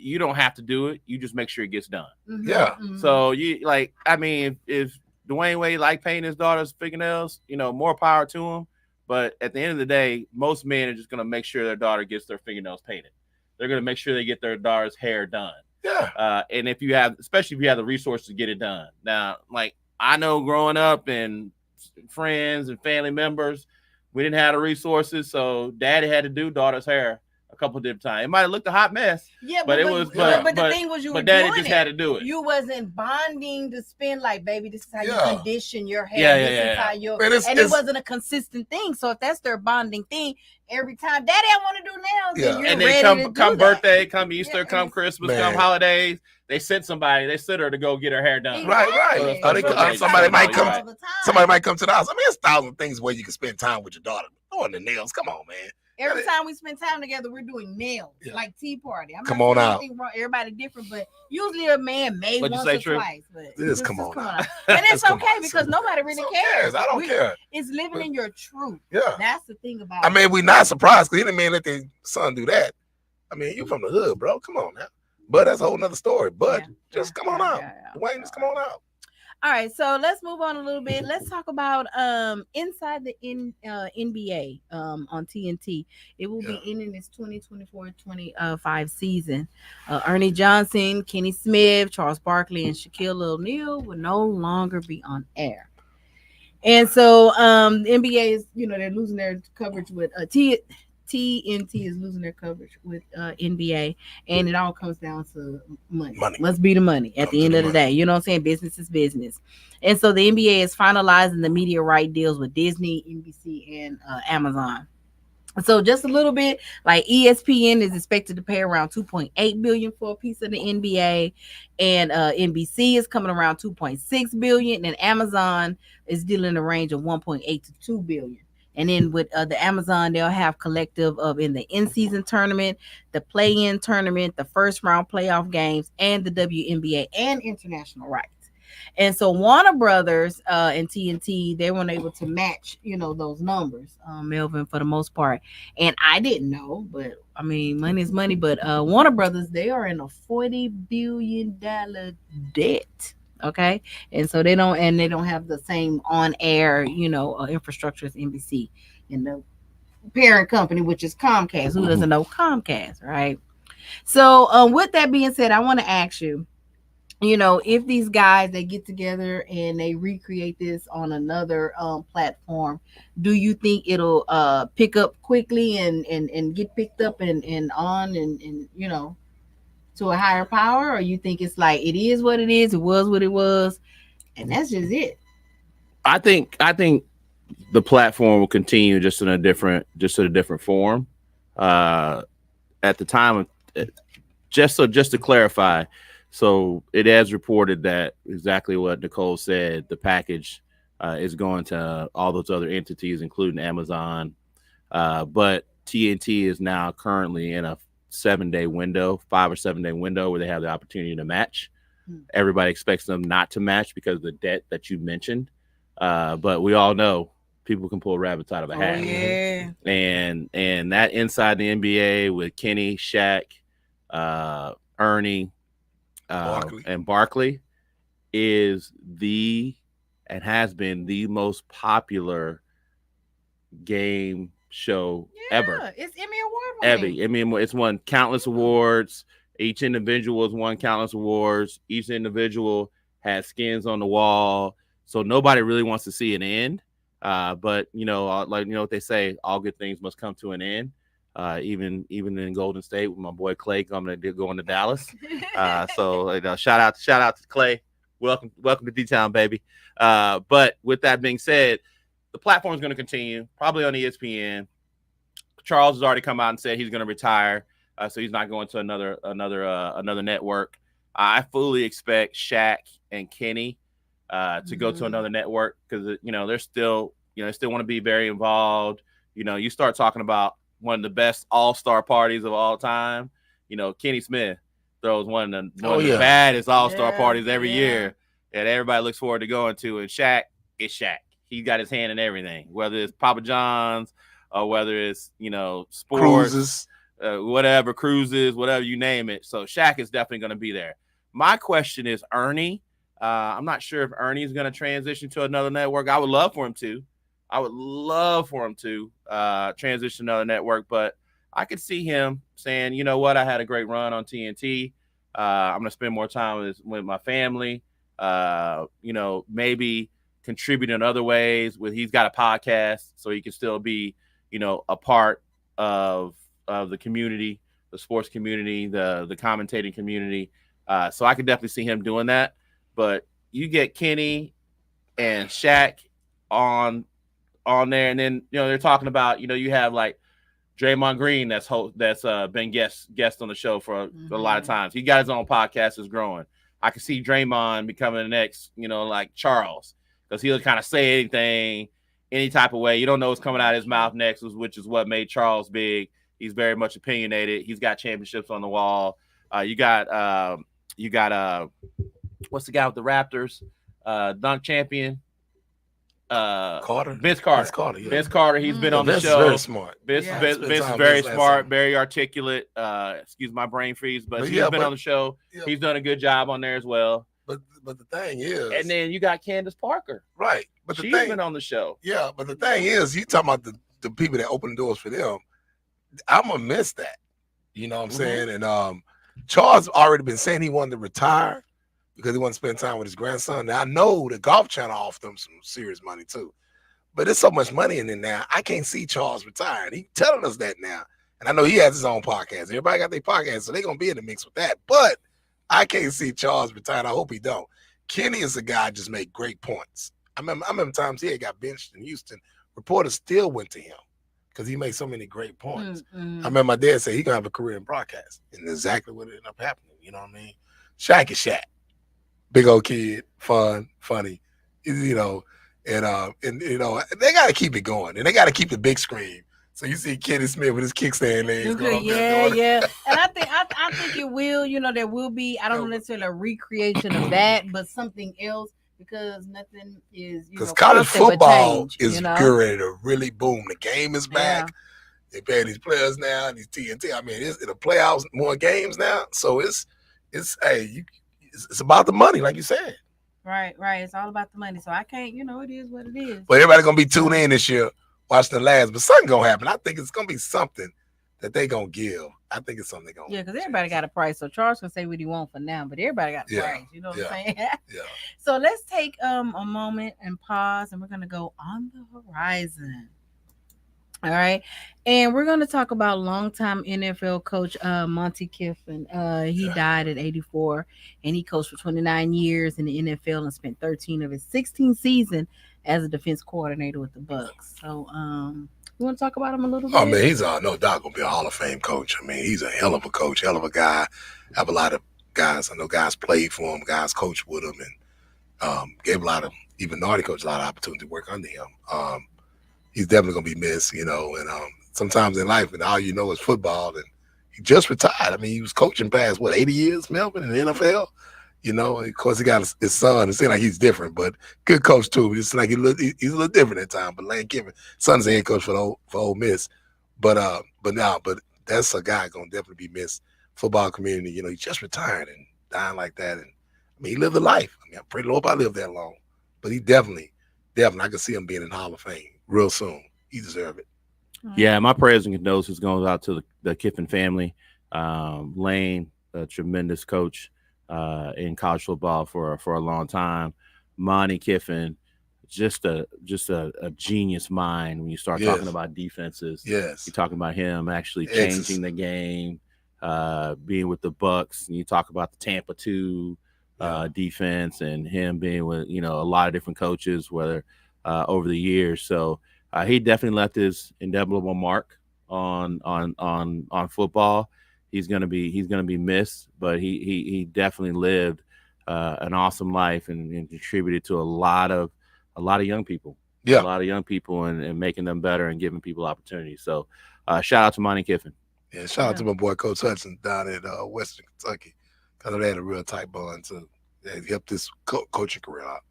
You don't have to do it. You just make sure it gets done. Mm-hmm. Yeah. Mm-hmm. So if Dwayne Wade like painting his daughter's fingernails, more power to him. But at the end of the day, most men are just going to make sure their daughter gets their fingernails painted. They're going to make sure they get their daughter's hair done. Yeah. And especially if you have the resources to get it done. Now, like I know growing up and friends and family members, we didn't have the resources. So daddy had to do daughter's hair a couple of different times. It might have looked a hot mess. Yeah, but the thing was, daddy just had to do it. You wasn't bonding to spend like, baby, this is how you condition your hair. This is how it wasn't a consistent thing. So if that's their bonding thing, every time, daddy, I want to do nails. Yeah. And then come birthday, come Easter, come Christmas, come holidays. They sent her to go get her hair done. Right. Somebody might come to the house. I mean, there's 1,000 things where you can spend time with your daughter. Doing the nails. Come on, man. Every time we spend time together, we're doing nails, like tea party. Come on out. Wrong. Everybody different, but usually a man may once or twice. But just come on out. And it's okay because nobody really cares. I don't care. It's living in your truth. Yeah. That's the thing about it. I mean, we're not surprised because any man let their son do that. I mean, you from the hood, bro. Come on now. But that's a whole nother story. But just come on out. Dwayne, just come on out. All right, so let's move on a little bit. Let's talk about inside the NBA on TNT. It will be ending its 2024-25 season. Ernie Johnson, Kenny Smith, Charles Barkley, and Shaquille O'Neal will no longer be on air. And so the NBA is, they're losing their coverage with TNT is losing their coverage with NBA, and it all comes down to money. Must be the money at the end of the day. You know what I'm saying? Business is business. And so the NBA is finalizing the media right deals with Disney, NBC, and Amazon. So just a little bit, like ESPN is expected to pay around 2.8 billion for a piece of the NBA, and NBC is coming around 2.6 billion, and Amazon is dealing in a range of 1.8 to 2 billion. And then with the Amazon, they'll have collective of in the in-season tournament, the play-in tournament, the first round playoff games, and the WNBA and international rights. And so Warner Brothers and TNT, they weren't able to match, those numbers, Melvin, for the most part. And I didn't know, but I mean, money is money. But Warner Brothers, they are in a $40 billion debt. Okay, and so they don't have the same on air, infrastructure as NBC, and the parent company, which is Comcast. Who doesn't know Comcast, right? So with that being said, I want to ask you, if these guys, they get together and they recreate this on another platform, do you think it'll pick up quickly and get picked up and on and to a higher power? Or you think it's like, it is what it is, it was what it was, and that's just it? I think the platform will continue just in a different form. At the time of, just to clarify, so it has reported that exactly what Nicole said, the package is going to all those other entities, including Amazon. But TNT is now currently in a 7-day window, 5 or 7 day window, where they have the opportunity to match. Everybody expects them not to match because of the debt that you mentioned. But we all know people can pull rabbits out of a hat. Yeah. And that inside the NBA with Kenny, Shaq, Ernie, and Barkley is and has been the most popular game show ever. It's Emmy Award winning. It's won countless awards. Each individual has won countless awards. Each individual has skins on the wall. So nobody really wants to see an end. But what they say, all good things must come to an end. Even in Golden State with my boy Clay going to Dallas. So shout out to Clay. Welcome to D-Town, baby. But with that being said, the platform is going to continue, probably on ESPN. Charles has already come out and said he's going to retire, so he's not going to another network. I fully expect Shaq and Kenny to go to another network because they're still they still want to be very involved. You start talking about one of the best all-star parties of all time. Kenny Smith throws one of the baddest all-star parties every year that everybody looks forward to going to. And Shaq is Shaq. He got his hand in everything, whether it's Papa John's or whether it's, sports, cruises, whatever, you name it. So Shaq is definitely going to be there. My question is Ernie. I'm not sure if Ernie is going to transition to another network. I would love for him to. Transition to another network, but I could see him saying, you know what, I had a great run on TNT. I'm going to spend more time with my family, maybe contribute in other ways. He's got a podcast, so he can still be, a part of the community, the sports community, the commentating community. So I could definitely see him doing that. But you get Kenny and Shaq on there, and then they're talking about you have like Draymond Green that's been guest on the show for a lot of times. He got his own podcast, is growing. I can see Draymond becoming the next like Charles, because he'll kind of say anything any type of way. You don't know what's coming out of his mouth next, which is what made Charles big. He's very much opinionated. He's got championships on the wall. You got what's the guy with the Raptors, dunk champion? Carter. Vince Carter. Yeah. Vince Carter. He's been on the show. Very smart. Vince is very smart, very articulate. Excuse my brain freeze, but he's been on the show. Yeah. He's done a good job on there as well. But the thing is, and then you got Candace Parker, right? But she's been on the show. Yeah, but the thing is, you talking about the people that open the doors for them. I'm gonna miss that. You know what I'm saying? And Charles already been saying he wanted to retire because he wanted to spend time with his grandson. Now I know the Golf Channel offered them some serious money too, but there's so much money in it now. I can't see Charles retiring. He's telling us that now, and I know he has his own podcast. Everybody got their podcast, so they're gonna be in the mix with that. But I can't see Charles retiring. I hope he don't. Kenny is a guy just make great points. I remember times he had got benched in Houston. Reporters still went to him because he makes so many great points. Mm-mm. I remember my dad said he gonna have a career in broadcast, and exactly what ended up happening. You know what I mean? Shaq is Shaq, big old kid, fun, funny, you know, and you know they got to keep it going, and they got to keep the big screen. So you see Kenny Smith with his kickstand legs going up there. Yeah. And I think it will, you know, there will be, I don't know necessarily a recreation of that, but something else, because nothing is, because college football is getting ready to really boom. The game is back. They pay these players now, and these TNT. I mean, it's the playoffs, more games now. So it's about the money, like you said. Right. It's all about the money. So I can't, you know, it is what it is. But everybody gonna be tuned in this year, watching the last. But something gonna happen. I think it's gonna be something that they gonna give. I think it's something they gonna. Yeah, because everybody got a price. So Charles can say what he wants for now, but everybody got a price. You know what I'm saying? Yeah. So let's take a moment and pause, and we're gonna go on the horizon. All right. And we're going to talk about longtime NFL coach Monty Kiffin. He died at 84, and he coached for 29 years in the NFL and spent 13 of his 16 seasons as a defense coordinator with the Bucs. So you want to talk about him a little bit? Oh, man, he's no doubt going to be a Hall of Fame coach. I mean, he's a hell of a coach, hell of a guy. Have a lot of guys. I know guys played for him, guys coached with him, and gave a lot of, even Nardi coach, a lot of opportunity to work under him. He's definitely going to be missed, you know, and sometimes in life, and all you know is football, and he just retired. I mean, he was coaching past, 80 years, Melvin, in the NFL? You know, of course, he got his son. It seems like he's different, but good coach, too. It's like he's a little different at times, but Lane Kiffin, son's the head coach for Ole Miss. But that's a guy going to definitely be missed. Football community, you know, he just retired and dying like that. And I mean, he lived a life. I mean, I pray the Lord I live that long. But he definitely, I can see him being in the Hall of Fame real soon. He deserves it. Yeah, my prayers and condolences goes out to the Kiffin family. Lane, a tremendous coach in college football for a long time. Monty Kiffin, just a genius mind when you start talking about defenses. Yes. You're talking about him actually changing the game, being with the Bucs, and you talk about the Tampa 2 defense, and him being with, you know, a lot of different coaches, whether over the years. So he definitely left his indelible mark on football. He's gonna be missed, but he definitely lived an awesome life and contributed to a lot of young people. Yeah, a lot of young people and making them better and giving people opportunities. So shout out to Monty Kiffin. Yeah, shout out to my boy Coach Hudson down at Western Kentucky. Kind of had a real tight bond too. He helped his coaching career out.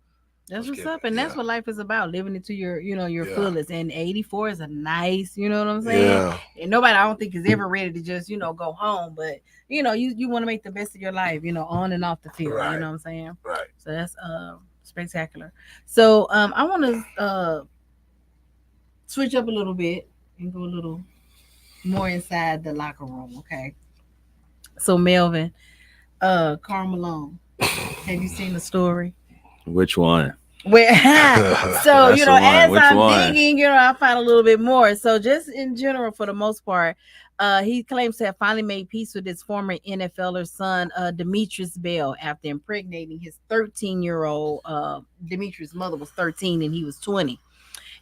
That's what's up, and that's what life is about, living it to your fullest. And 84 is a nice, you know what I'm saying? Yeah. And nobody, I don't think, is ever ready to just, you know, go home. But, you know, you want to make the best of your life, you know, on and off the field. Right. You know what I'm saying? Right. So that's spectacular. So I want to switch up a little bit and go a little more inside the locker room, okay? So Melvin, Karl Malone, have you seen the story? Which one? So, you know, as I'm digging, you know, I find a little bit more. So just in general, for the most part, he claims to have finally made peace with his former NFLer son, Demetrius Bell, after impregnating his 13-year-old. Demetrius' mother was 13 and he was 20.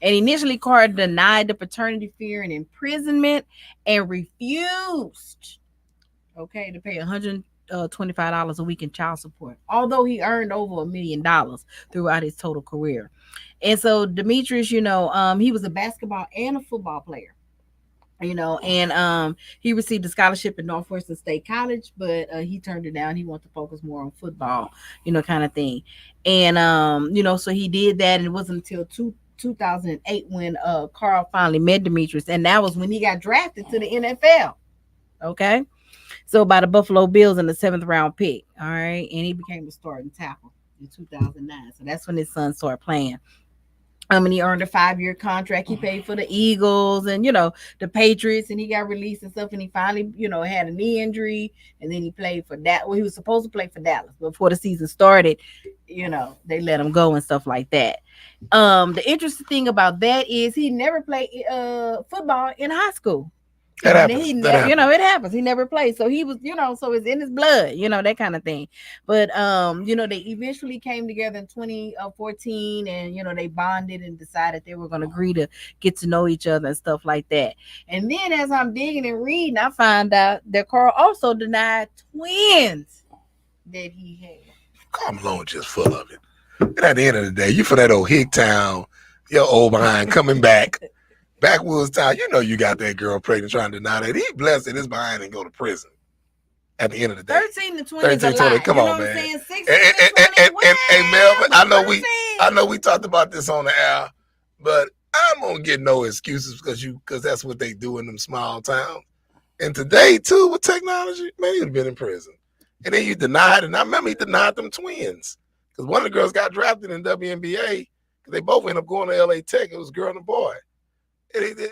And initially, Karl denied the paternity fear and imprisonment and refused, to pay $125 a week in child support, although he earned over $1 million throughout his total career. And so Demetrius, you know, he was a basketball and a football player, you know, and he received a scholarship at Northwestern State College, but he turned it down. He wanted to focus more on football, you know, kind of thing. And you know, so he did that, and it wasn't until 2008 when Karl finally met Demetrius, and that was when he got drafted to the NFL. Okay. So by the Buffalo Bills in the 7th round pick. All right. And he became a starting tackle in 2009. So that's when his son started playing. And he earned a 5-year contract. He played for the Eagles and, you know, the Patriots, and he got released and stuff. And he finally, you know, had a knee injury. And then he played for that. Well, he was supposed to play for Dallas. But before the season started, you know, they let him go and stuff like that. The interesting thing about that is he never played football in high school. That happens. He That never, happens. you know, it happens. He never played, so he was, you know, so it's in his blood, you know, that kind of thing. But you know, they eventually came together in 2014, and you know, they bonded and decided they were going to agree to get to know each other and stuff like that. And then, as I'm digging and reading, I find out that Carl also denied twins that he had. Carl Malone just full of it. And at the end of the day, you for that old Hicktown, your old behind coming back. Backwoods town, you know you got that girl pregnant trying to deny that. He blessed in his behind and go to prison. At the end of the day. 13 to 20 is a 13, 20, lot. come You know on, what I'm man. saying? 16 to 20, And Melvin, I know 13. I know we talked about this on the air, but I'm gonna get no excuses because that's what they do in them small towns. And today too, with technology, man, he'd have been in prison. And then you denied, and I remember he denied them twins. Because one of the girls got drafted in WNBA, because they both ended up going to LA Tech. It was a girl and a boy.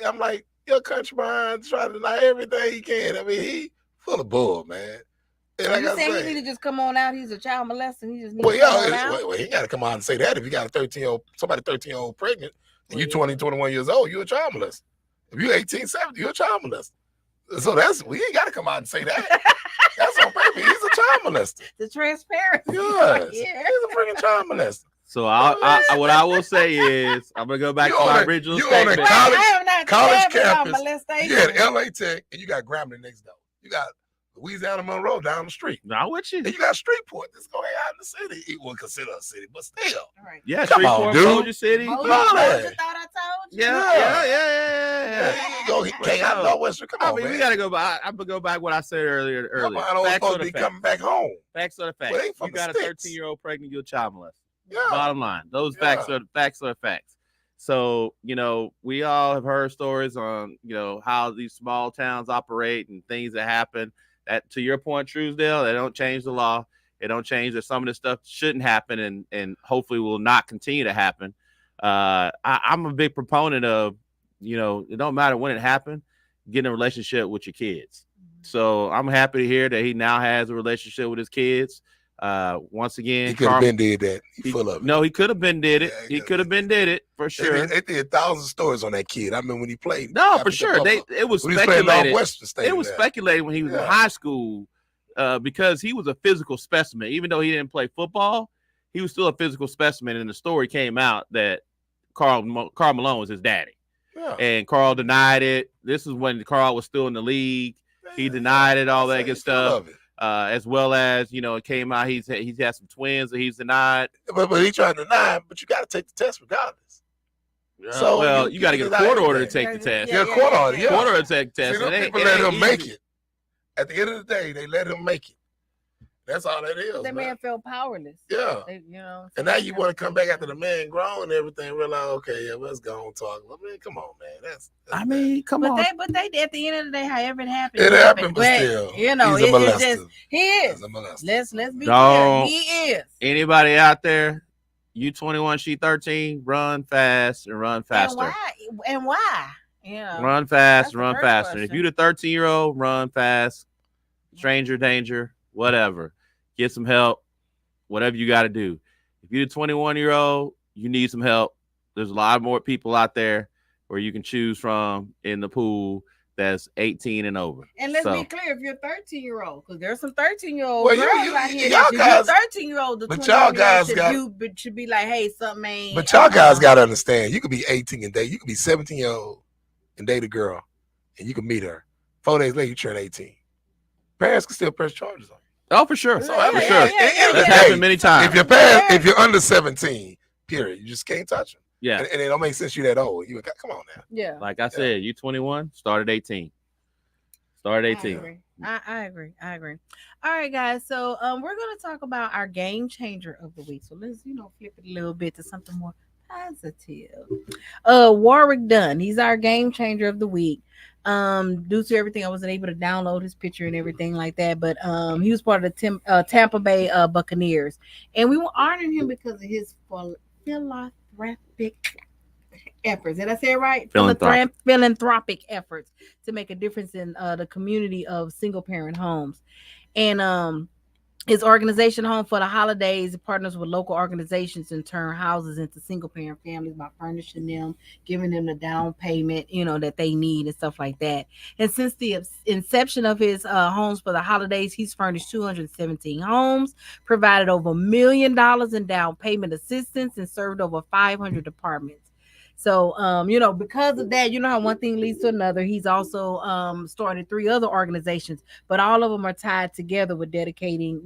I'm like, your country behind trying to deny everything he can. I mean, he full of bull, man. And like You saying I say, he need to just come on out? He's a child molester. He just needs well, to come on yeah, out. well, he got to come out and say that. If you got a 13-year-old pregnant, and you 20, 21 years old, you're a child molester. If you're 18, 17, you're a child molester. So we ain't got to come out and say that. That's on purpose. He's a child molester. The transparency. Yes, Yeah. he's a freaking child molester. So what I will say is I'm gonna go back You to my on a- original you on a statement. college- I am not college campus on campus. molestation. You got LA Tech, and you got Grambling next door. You got Louisiana Monroe down the street. Not with you. And you got Streetport. That's going out in the city. It will consider a city, but still. All right. Yeah, Come on, Shreveport, dude. Bossier City. Bossier, Come on, Bossier man. thought I told you. Yeah. Yeah, you go. He can't out Northwestern. Come I on, mean, man. we gotta go back. I'm gonna go back what I said earlier. Come on, I don't Facts supposed are to the be coming back home. Facts are the facts. Well, they from You the got a sticks. 13-year-old pregnant, you're a child molester. Yeah. Bottom line, those Yeah. facts are the facts. So, you know, we all have heard stories on, you know, how these small towns operate and things that happen. That, to your point, Truesdale, they don't change the law. They don't change that some of this stuff shouldn't happen and hopefully will not continue to happen. I'm a big proponent of, you know, it don't matter when it happened, getting a relationship with your kids. So I'm happy to hear that he now has a relationship with his kids. Once again, He could have been did that. He full of it. No, he could have been did it. Yeah, he could have been did it for sure. They did 1,000 stories on that kid. I remember when he played. No, for sure. It was when he was playing speculated. Northwestern State. It was speculated when he was in high school, because he was a physical specimen. Even though he didn't play football, he was still a physical specimen. And the story came out that Carl Malone was his daddy. Yeah. And Carl denied it. This is when Carl was still in the league. He denied it, all that good stuff. As well as, you know, it came out he's had some twins that he's denied. But he tried to deny it, but you got to take the test regardless. So well, you got to get a court order to take the test. Yeah, court order. Yeah, court order to take the test. See, people let him make it. At the end of the day, they let him make it. That's all that is. That man felt powerless. Yeah. You know. And now you want to come back after the man grown and everything, realize, okay, yeah, let's go and talk. I mean, come on, man. That's I mean, come on. But they at the end of the day, however it happened. It happened, but still, you know, he's a molester. It's just he is. He's a molester. Let's be clear. He is. Anybody out there, you 21, she 13, run fast and run faster. And why? Yeah. Run fast and run faster. Question. And if you're the 13-year-old, run fast, stranger danger, whatever. Get some help, whatever you got to do. If you're the 21-year-old, you need some help. There's a lot more people out there where you can choose from in the pool that's 18 and over. And let's be clear, if you're 13-year-old, because there's some 13-year-old well, girls out here. Y'all guys, 13-year-old, but y'all guys should be like, hey, something ain't. But y'all guys got to understand, you could be 18 and date. You could be 17-year-old and date a girl, and you can meet her. 4 days later, you turn 18. Parents can still press charges on you. Oh, for sure. For sure. That's happened many times. If you're under 17, period, you just can't touch them. Yeah. And it don't make sense you're that old. You come on now. Yeah. Like I said, you 21, started 18. Started 18. I agree. All right, guys. So we're gonna talk about our game changer of the week. So let's, flip it a little bit to something more positive. Warwick Dunn, he's our game changer of the week. Due to everything, I wasn't able to download his picture and everything like that, but he was part of the Tampa Bay Buccaneers, and we were honoring him because of his philanthropic efforts. Did I say it right? Philanthropic efforts to make a difference in the community of single parent homes. And His organization, Home for the Holidays, partners with local organizations and turn houses into single parent families by furnishing them, giving them the down payment, that they need and stuff like that. And since the inception of his Homes for the Holidays, he's furnished 217 homes, provided over $1 million in down payment assistance, and served over 500 apartments. So, because of that, you know how one thing leads to another. He's also started 3 other organizations, but all of them are tied together with dedicating,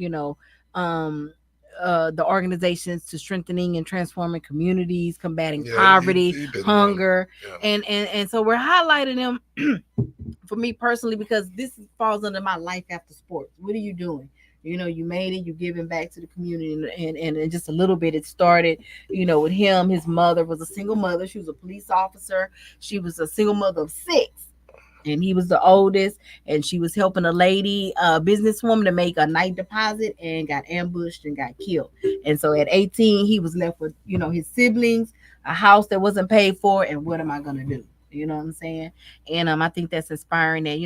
um, the organizations to strengthening and transforming communities, combating poverty, he been hunger, yeah. and so we're highlighting them for me personally because this falls under my life after sports. What are you doing? You made it, you giving back to the community, and just a little bit it started, with him. His mother was a single mother. She was a police officer. She was a single mother of 6, and he was the oldest, and she was helping a lady, a businesswoman, to make a night deposit and got ambushed and got killed. And so at 18 he was left with his siblings, a house that wasn't paid for, and what am I gonna do? You know what I'm saying? And I think that's inspiring that,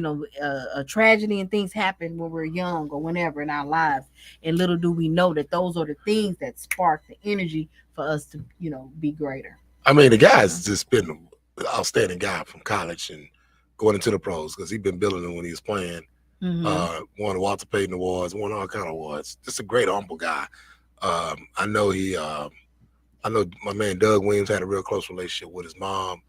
a tragedy and things happen when we're young or whenever in our lives. And little do we know that those are the things that spark the energy for us to, be greater. I mean, the guy's just been an outstanding guy from college and going into the pros because he's been building them when he was playing. Won the Walter Payton Awards, won all kind of awards. Just a great, humble guy. I know my man Doug Williams had a real close relationship with his mom.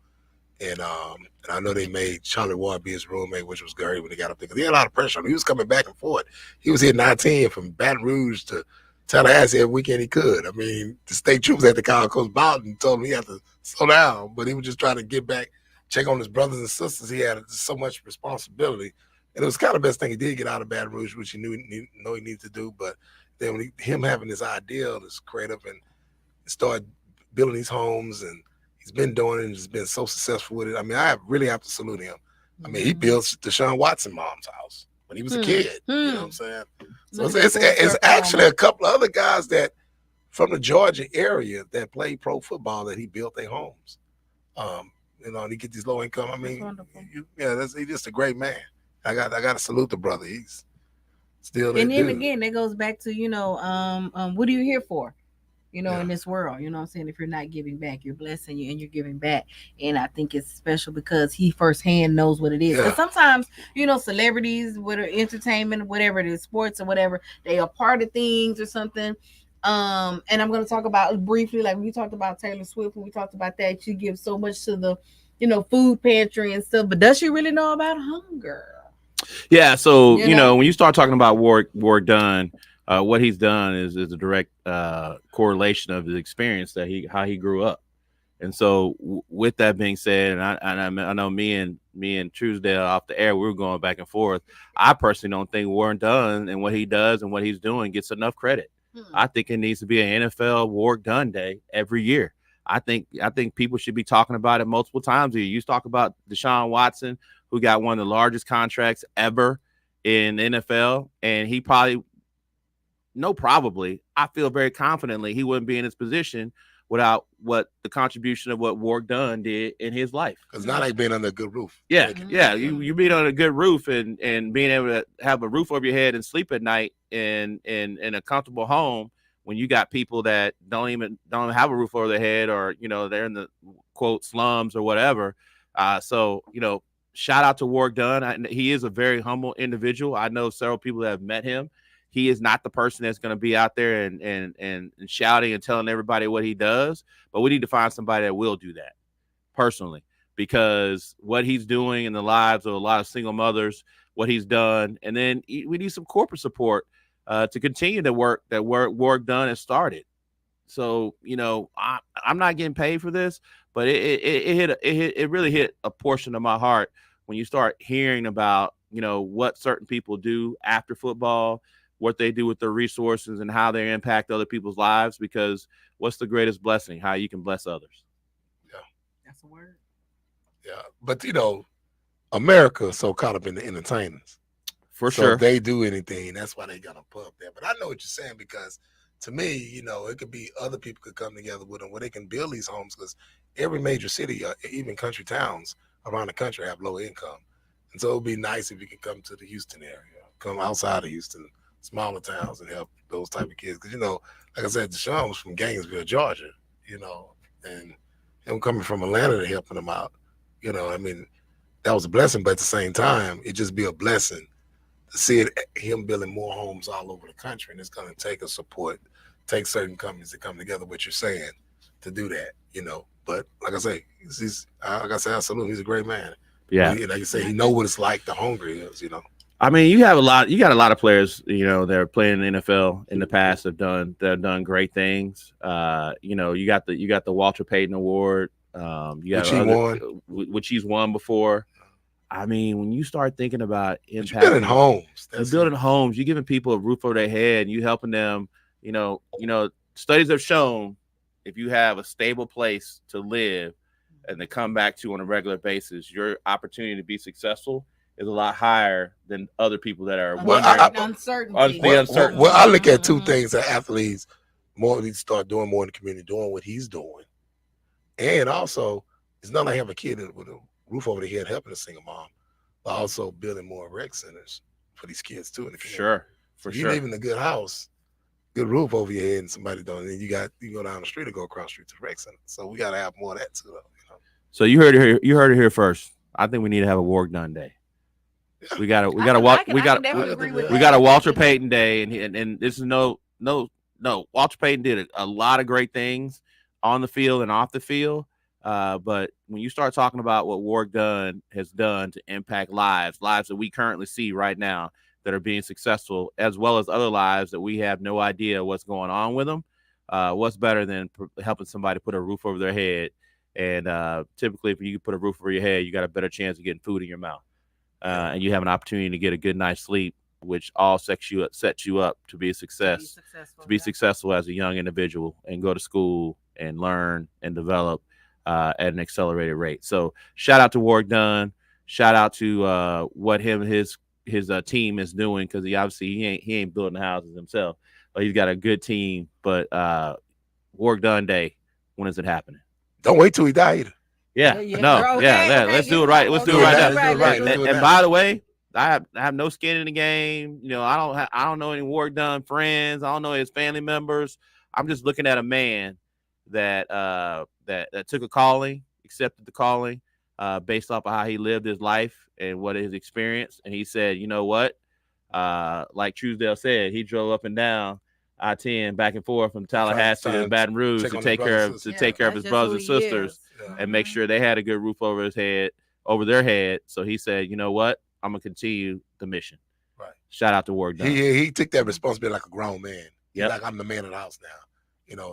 And I know they made Charlie Ward be his roommate, which was great when they got up there. Because he had a lot of pressure on him. He was coming back and forth. He was here 19 from Baton Rouge to Tallahassee every weekend he could. I mean, the state troops had to call Coach Bowden and told him he had to slow down. But he was just trying to get back, check on his brothers and sisters. He had so much responsibility. And it was kind of the best thing he did get out of Baton Rouge, which he knew he needed to do. But then when him having this ideal, this creative, and start building these homes, and he's been doing it and just been so successful with it. I mean, I really have to salute him. I mean, he built Deshaun Watson mom's house when he was a kid. You know what I'm saying? So it's actually a couple of other guys that from the Georgia area that played pro football that he built their homes. And he get these low income. I mean, he's just a great man. I got to salute the brother. He's still there. And then again, that goes back to what are you here for? In this world, you know what I'm saying? If you're not giving back, you're blessing you and you're giving back. And I think it's special because he firsthand knows what it is. And sometimes, celebrities, whether entertainment, whatever it is, sports or whatever, they are part of things or something. And I'm going to talk about briefly, like we talked about Taylor Swift, when we talked about that, she gives so much to the, food pantry and stuff, but does she really know about hunger? Yeah. So, when you start talking about Ward Dunn, what he's done is a direct correlation of his experience how he grew up. And so with that being said, and I know me and Truesdale off the air, we were going back and forth. I personally don't think Ward Dunn and what he does and what he's doing gets enough credit. I think it needs to be an NFL Ward Dunn Day every year. I think people should be talking about it multiple times a year. You talk about Deshaun Watson, who got one of the largest contracts ever in the NFL, and he probably I feel very confidently he wouldn't be in his position without what the contribution of what Ward Dunn did in his life. Because now they've been under a good roof. Yeah. You being on a good roof and being able to have a roof over your head and sleep at night in a comfortable home when you got people that don't have a roof over their head, or they're in the quote slums or whatever. So shout out to Ward Dunn. He is a very humble individual. I know several people that have met him. He is not the person that's going to be out there and shouting and telling everybody what he does, but we need to find somebody that will do that personally, because what he's doing in the lives of a lot of single mothers, what he's done, and then we need some corporate support to continue the work that Ward Dunn has started. So, I'm not getting paid for this, but it really hit a portion of my heart when you start hearing about, what certain people do after football, what they do with their resources, and how they impact other people's lives. Because what's the greatest blessing? How you can bless others. Yeah, that's a word. Yeah, but America is so caught up in the entertainers. For sure, if they do anything, that's why they got to put up there. But I know what you're saying, because to me, it could be other people could come together with them where they can build these homes, because every major city, even country towns around the country, have low income. And so it would be nice if you could come to the Houston area, come outside of Houston, smaller towns and help those type of kids. Because, like I said, Deshaun was from Gainesville, Georgia, and him coming from Atlanta to helping them out, I mean, that was a blessing. But at the same time, it just be a blessing to see him building more homes all over the country. And it's going to take take certain companies to come together, what you're saying, to do that, But like I say, absolutely, he's a great man. Yeah. Like you say, he know what it's like, the hunger is, I mean, you got a lot of players, that are playing in the NFL in the past that have done great things. You got the Walter Payton Award. Which he's won before. I mean, when you start thinking about impact, building homes, you're giving people a roof over their head, and you helping them. Studies have shown if you have a stable place to live and to come back to on a regular basis, your opportunity to be successful is a lot higher than other people that are uncertainty. Well, I look at two things that athletes more need to start doing more in the community, doing what he's doing. And also, it's not like having a kid with a roof over their head helping a single mom, but also building more rec centers for these kids too in the community. You live in a good house, good roof over your head, and somebody don't, and then you go down the street or go across the street to the rec center. So we got to have more of that too, though. So you heard it here first. I think we need to have a Work Done Day. Yeah. We got a Walter Payton Day, and this is no. Walter Payton did a lot of great things on the field and off the field. But when you start talking about what Work Done has done to impact lives that we currently see right now that are being successful, as well as other lives that we have no idea what's going on with them, what's better than helping somebody put a roof over their head? And typically, if you put a roof over your head, you got a better chance of getting food in your mouth. And you have an opportunity to get a good night's sleep, which all sets you up to be a success, to be successful as a young individual and go to school and learn and develop at an accelerated rate. So shout out to Work Done. Shout out to what his team is doing, because he ain't building houses himself, but he's got a good team. But Work Done Day, when is it happening? Don't wait till he died. Let's do it right. Let's do it right now. And by the way, I have no skin in the game. I don't know any Work Done friends. I don't know his family members. I'm just looking at a man that took a calling, accepted the calling, based off of how he lived his life and what his experience. And he said, you know what? Like Truesdale said, he drove up and down I-10 back and forth from Tallahassee to Baton Rouge to take care of his brothers and sisters and make sure they had a good roof over their head. So he said, you know what? I'm gonna continue the mission. Right. Shout out to Work Done. He took that responsibility like a grown man. Yeah. Like, I'm the man of the house now.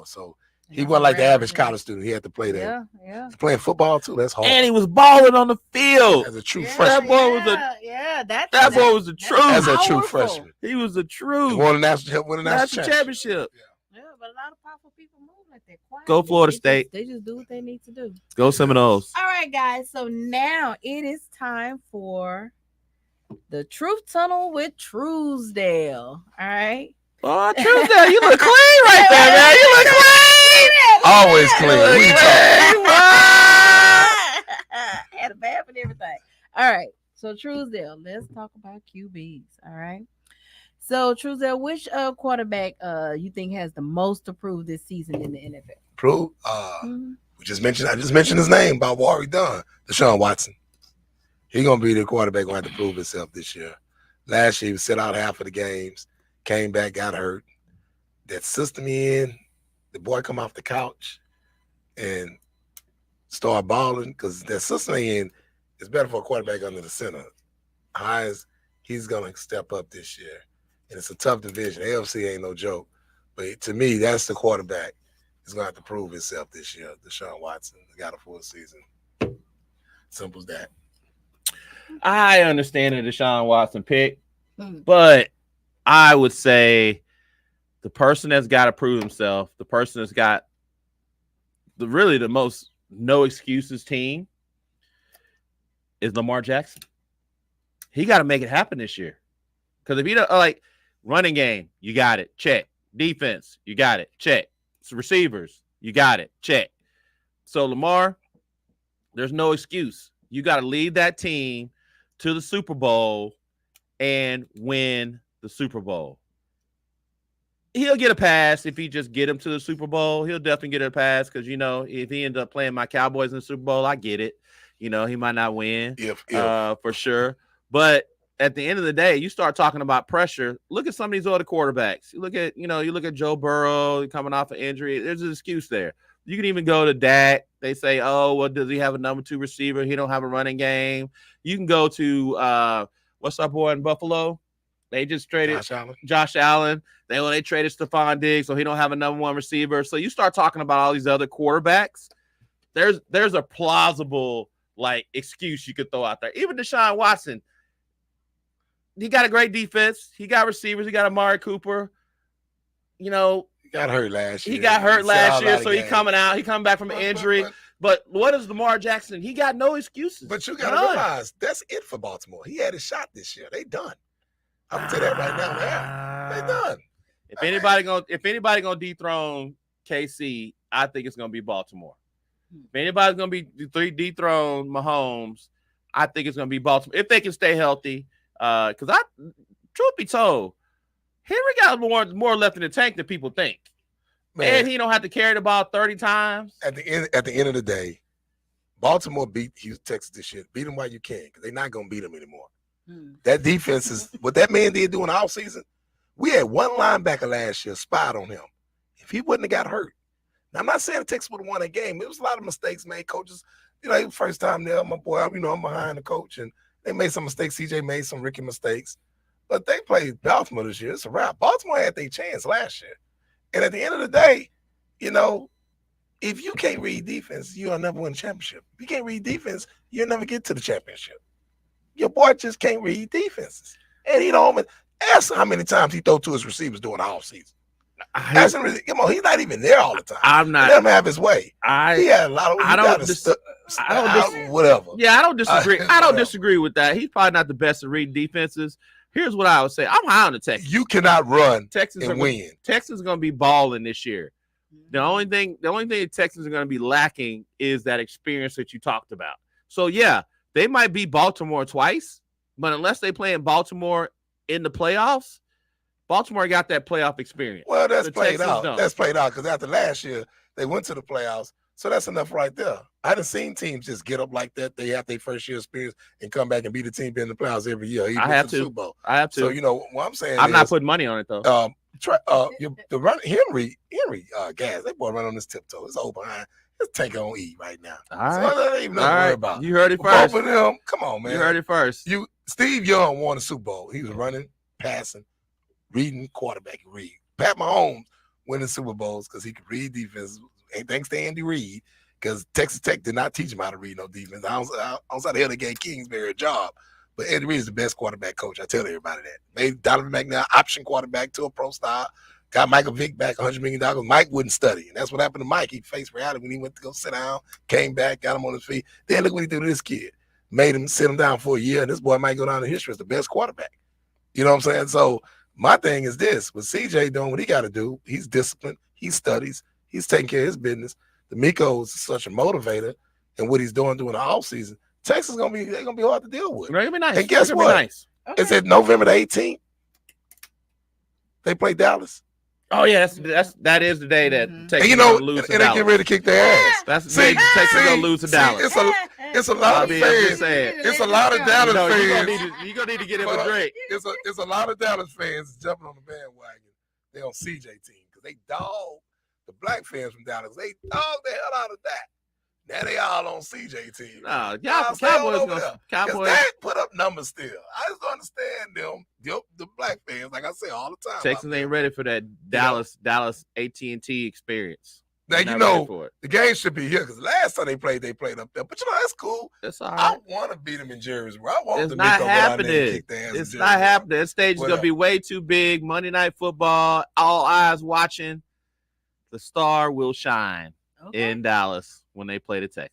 So he wasn't like the average college student. He had to play that. Yeah. He's playing football too. That's hard. And he was balling on the field as a true freshman. That boy was a truth. As a true freshman, he was a truth. Won a national championship. Yeah, but a lot of powerful people move like that. Quietly. Go Florida State. They just do what they need to do. Go Seminoles. All right, guys. So now it is time for the Truth Tunnel with Truesdale. All right. Oh, Truesdale, you look clean right there, man. You look clean. Always clean. Had a bath and everything. All right. So Truesdale, let's talk about QBs. All right. So Truesdale, which quarterback you think has the most to prove this season in the NFL? Prove? I just mentioned his name about what he done. Deshaun Watson. He's gonna be the quarterback gonna have to prove himself this year. Last year he was set out half of the games, came back, got hurt. That system in, the boy come off the couch and start balling, because that system in is better for a quarterback under the center. Hines, he's gonna step up this year. And it's a tough division. AFC ain't no joke. But to me, that's the quarterback. He's going to have to prove himself this year. Deshaun Watson got a full season. Simple as that. I understand the Deshaun Watson pick, but I would say the person that's got to prove himself, the person that's got the most no excuses team is Lamar Jackson. He got to make it happen this year. Because if you don't, running game, you got it. Check. Defense, you got it. Check. Receivers, you got it. Check. So Lamar, there's no excuse. You got to lead that team to the Super Bowl and win the Super Bowl. he'll get a pass if he just get him to the Super Bowl. He'll definitely get a pass because, you know, if he ends up playing my Cowboys in the Super Bowl, I get it. You know, he might not win for sure. But at the end of the day, you start talking about pressure. Look at some of these other quarterbacks. You look at Joe Burrow coming off an injury. There's an excuse there. You can even go to Dak. They say, oh, well, does he have a number 2 receiver? He don't have a running game. You can go to what's our boy in Buffalo? They just traded Josh Allen. They traded Stephon Diggs, so he don't have a number 1 receiver. So you start talking about all these other quarterbacks. There's a plausible like excuse you could throw out there. Even Deshaun Watson, he got a great defense. He got receivers. He got Amari Cooper. You know, he got hurt last year. So he coming back from an injury. But what is Lamar Jackson? He got no excuses. But you got to realize that's it for Baltimore. He had his shot this year. They done. I'm gonna tell you that right now, man. They done. If anybody gonna dethrone KC, I think it's gonna be Baltimore. If anybody's gonna be dethrone Mahomes, I think it's gonna be Baltimore if they can stay healthy. Because truth be told, Henry got more left in the tank than people think, man. And he don't have to carry the ball 30 times. At the end of the day, Baltimore beat Houston, Texas this year. Beat them while you can, because they're not gonna beat them anymore. That defense is what that man did during the offseason. We had one linebacker last year spot on him. If he wouldn't have got hurt. Now, I'm not saying Texas would have won a game. It was a lot of mistakes made. Coaches, first time there, my boy, I'm behind the coach, and they made some mistakes. CJ made some rookie mistakes. But they played Baltimore this year. It's a wrap. Baltimore had their chance last year. And at the end of the day, if you can't read defense, you'll never win a championship. If you can't read defense, you'll never get to the championship. Your boy just can't read defenses. And he don't ask how many times he throw to his receivers during the offseason. Ask him, he's not even there all the time. I'm not. Let him have his way. He had a lot of. Whatever. Yeah, I don't disagree. I don't disagree with that. He's probably not the best at reading defenses. Here's what I would say. I'm high on the Texans. You cannot run and win. Texans are going to be balling this year. The only thing the Texans are going to be lacking is that experience that you talked about. So yeah, they might beat Baltimore twice, but unless they play in Baltimore in the playoffs, Baltimore got that playoff experience. Well, that's played out. That's played out because after last year, they went to the playoffs. So that's enough right there. I haven't seen teams just get up like that. They have their first year experience and come back and beat a team in the playoffs every year. I have to. Super Bowl. I have to. So, what I'm saying I'm not putting money on it, though. The run Henry, Gas, they boy run on this tiptoe. It's over behind. It's take on E right now. All right. So that ain't even nothing to worry about. You heard it first. Both of them, come on, man. You heard it first. Steve Young won the Super Bowl. He was running, passing, reading, quarterback, read. Pat Mahomes winning Super Bowls because he could read defense. And thanks to Andy Reid, because Texas Tech did not teach him how to read no defense. I don't know how the hell they gave Kingsbury a job. But Andy Reid is the best quarterback coach. I tell everybody that. Made Donovan McNabb option quarterback to a pro star. Got Michael Vick back $100 million. Mike wouldn't study. And that's what happened to Mike. He faced reality when he went to go sit down, came back, got him on his feet. Then look what he did to this kid. Made him sit him down for a year, and this boy might go down in history as the best quarterback. You know what I'm saying? So my thing is this. With CJ doing what he got to do, he's disciplined. He studies. He's taking care of his business. D'Amico is such a motivator, and what he's doing during the offseason, Texas they're gonna be hard to deal with. They're gonna be nice. And guess what? Nice. Okay. It's at November the 18th. They play Dallas. Oh yeah, that is the day that Texas and gonna lose to and Dallas. They get ready to kick their ass. That's the day Texas gonna lose to Dallas. It's a lot of fans. It's a lot of Dallas fans. You're gonna need to get him a drink. It's a lot of Dallas fans jumping on the bandwagon. They on CJ team because they dog the black fans from Dallas. They dog the hell out of that. Now they all on CJ team. No, Cowboys they put up numbers still. I just don't understand them, the black fans, like I say all the time. Texans ain't ready for that Dallas AT&T experience. Now, the game should be here because last time they played up there. But that's cool. That's all right. I want to beat them in Jersey. I want it's them not to happening. It's not happening. That stage is going to be way too big. Monday Night Football, all eyes watching. The star will shine in Dallas when they play the Texans.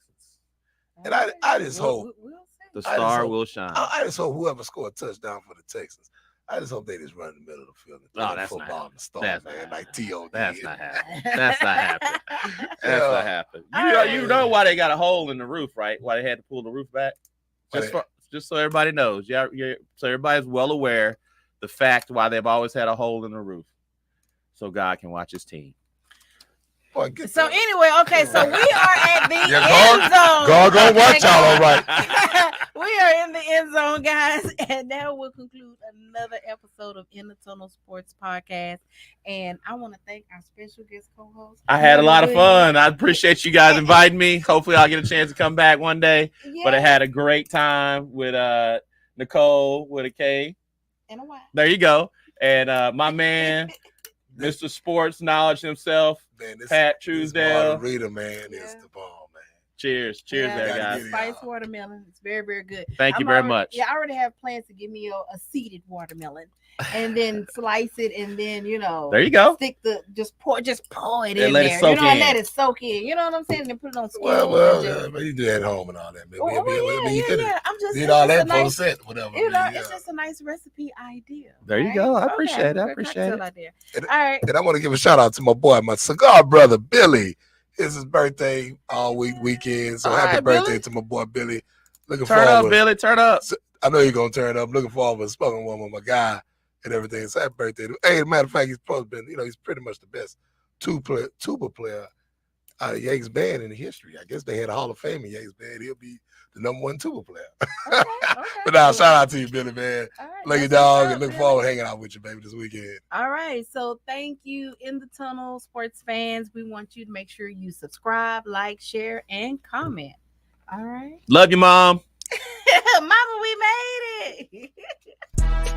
And I just hope the star will shine. I just hope whoever scored a touchdown for the Texans, I just hope they just run in the middle of the field. That's football not the star, that's man. not Like T.O. That's not happening. That's not happening. That's not happening. You know why they got a hole in the roof, right? Why they had to pull the roof back? Just so everybody knows. So everybody's well aware the fact why they've always had a hole in the roof. so God can watch his team. Boy, So anyway, okay, so we are at the Yeah, end zone. go watch y'all, all right. We are in the end zone, guys, and that will conclude another episode of In the Tunnel Sports Podcast. And I want to thank our special guest co-host. I had a lot of fun. I appreciate you guys inviting me. Hopefully, I'll get a chance to come back one day. Yes. But I had a great time with Nicole with a K. And a Y. There you go. And my man, Mr. Sports Knowledge himself, Man, Pat this Truesdale. margarita, man, is the bomb, man. Cheers there, guys. Spiced watermelon. It's very, very good. Thank you very much. Yeah, I already have plans to give me a seeded watermelon, and then slice it, and then there you go. Stick just pour it And in let there. it soak in. And let it soak in. You know what I'm saying? And then put it on skin. Well, you do that at home and all that, man. Yeah. I'm just did all that for the set, whatever. It's just a nice recipe idea. There you go. I appreciate it. I appreciate it. All right. And I want to give a shout out to my boy, my cigar brother, Billy. It's his birthday all weekend. So happy birthday to my boy, Billy. Looking turn forward. Up, Billy. Turn up. I know you're going to turn up. Looking forward to spoken woman, my guy, and everything. So happy birthday. Hey, matter of fact, he's probably been, he's pretty much the best tuba player out of Yankees band in history. I guess they had a Hall of Fame in Yankees band. He'll be the number one tuba player. Okay. But now, shout out to you, Billy, man. All right, Love your dog and look forward to hanging out with you, baby, this weekend. All right. So thank you, In the Tunnel sports fans. We want you to make sure you subscribe, like, share, and comment. All right. Love you, Mom. Mama, we made it.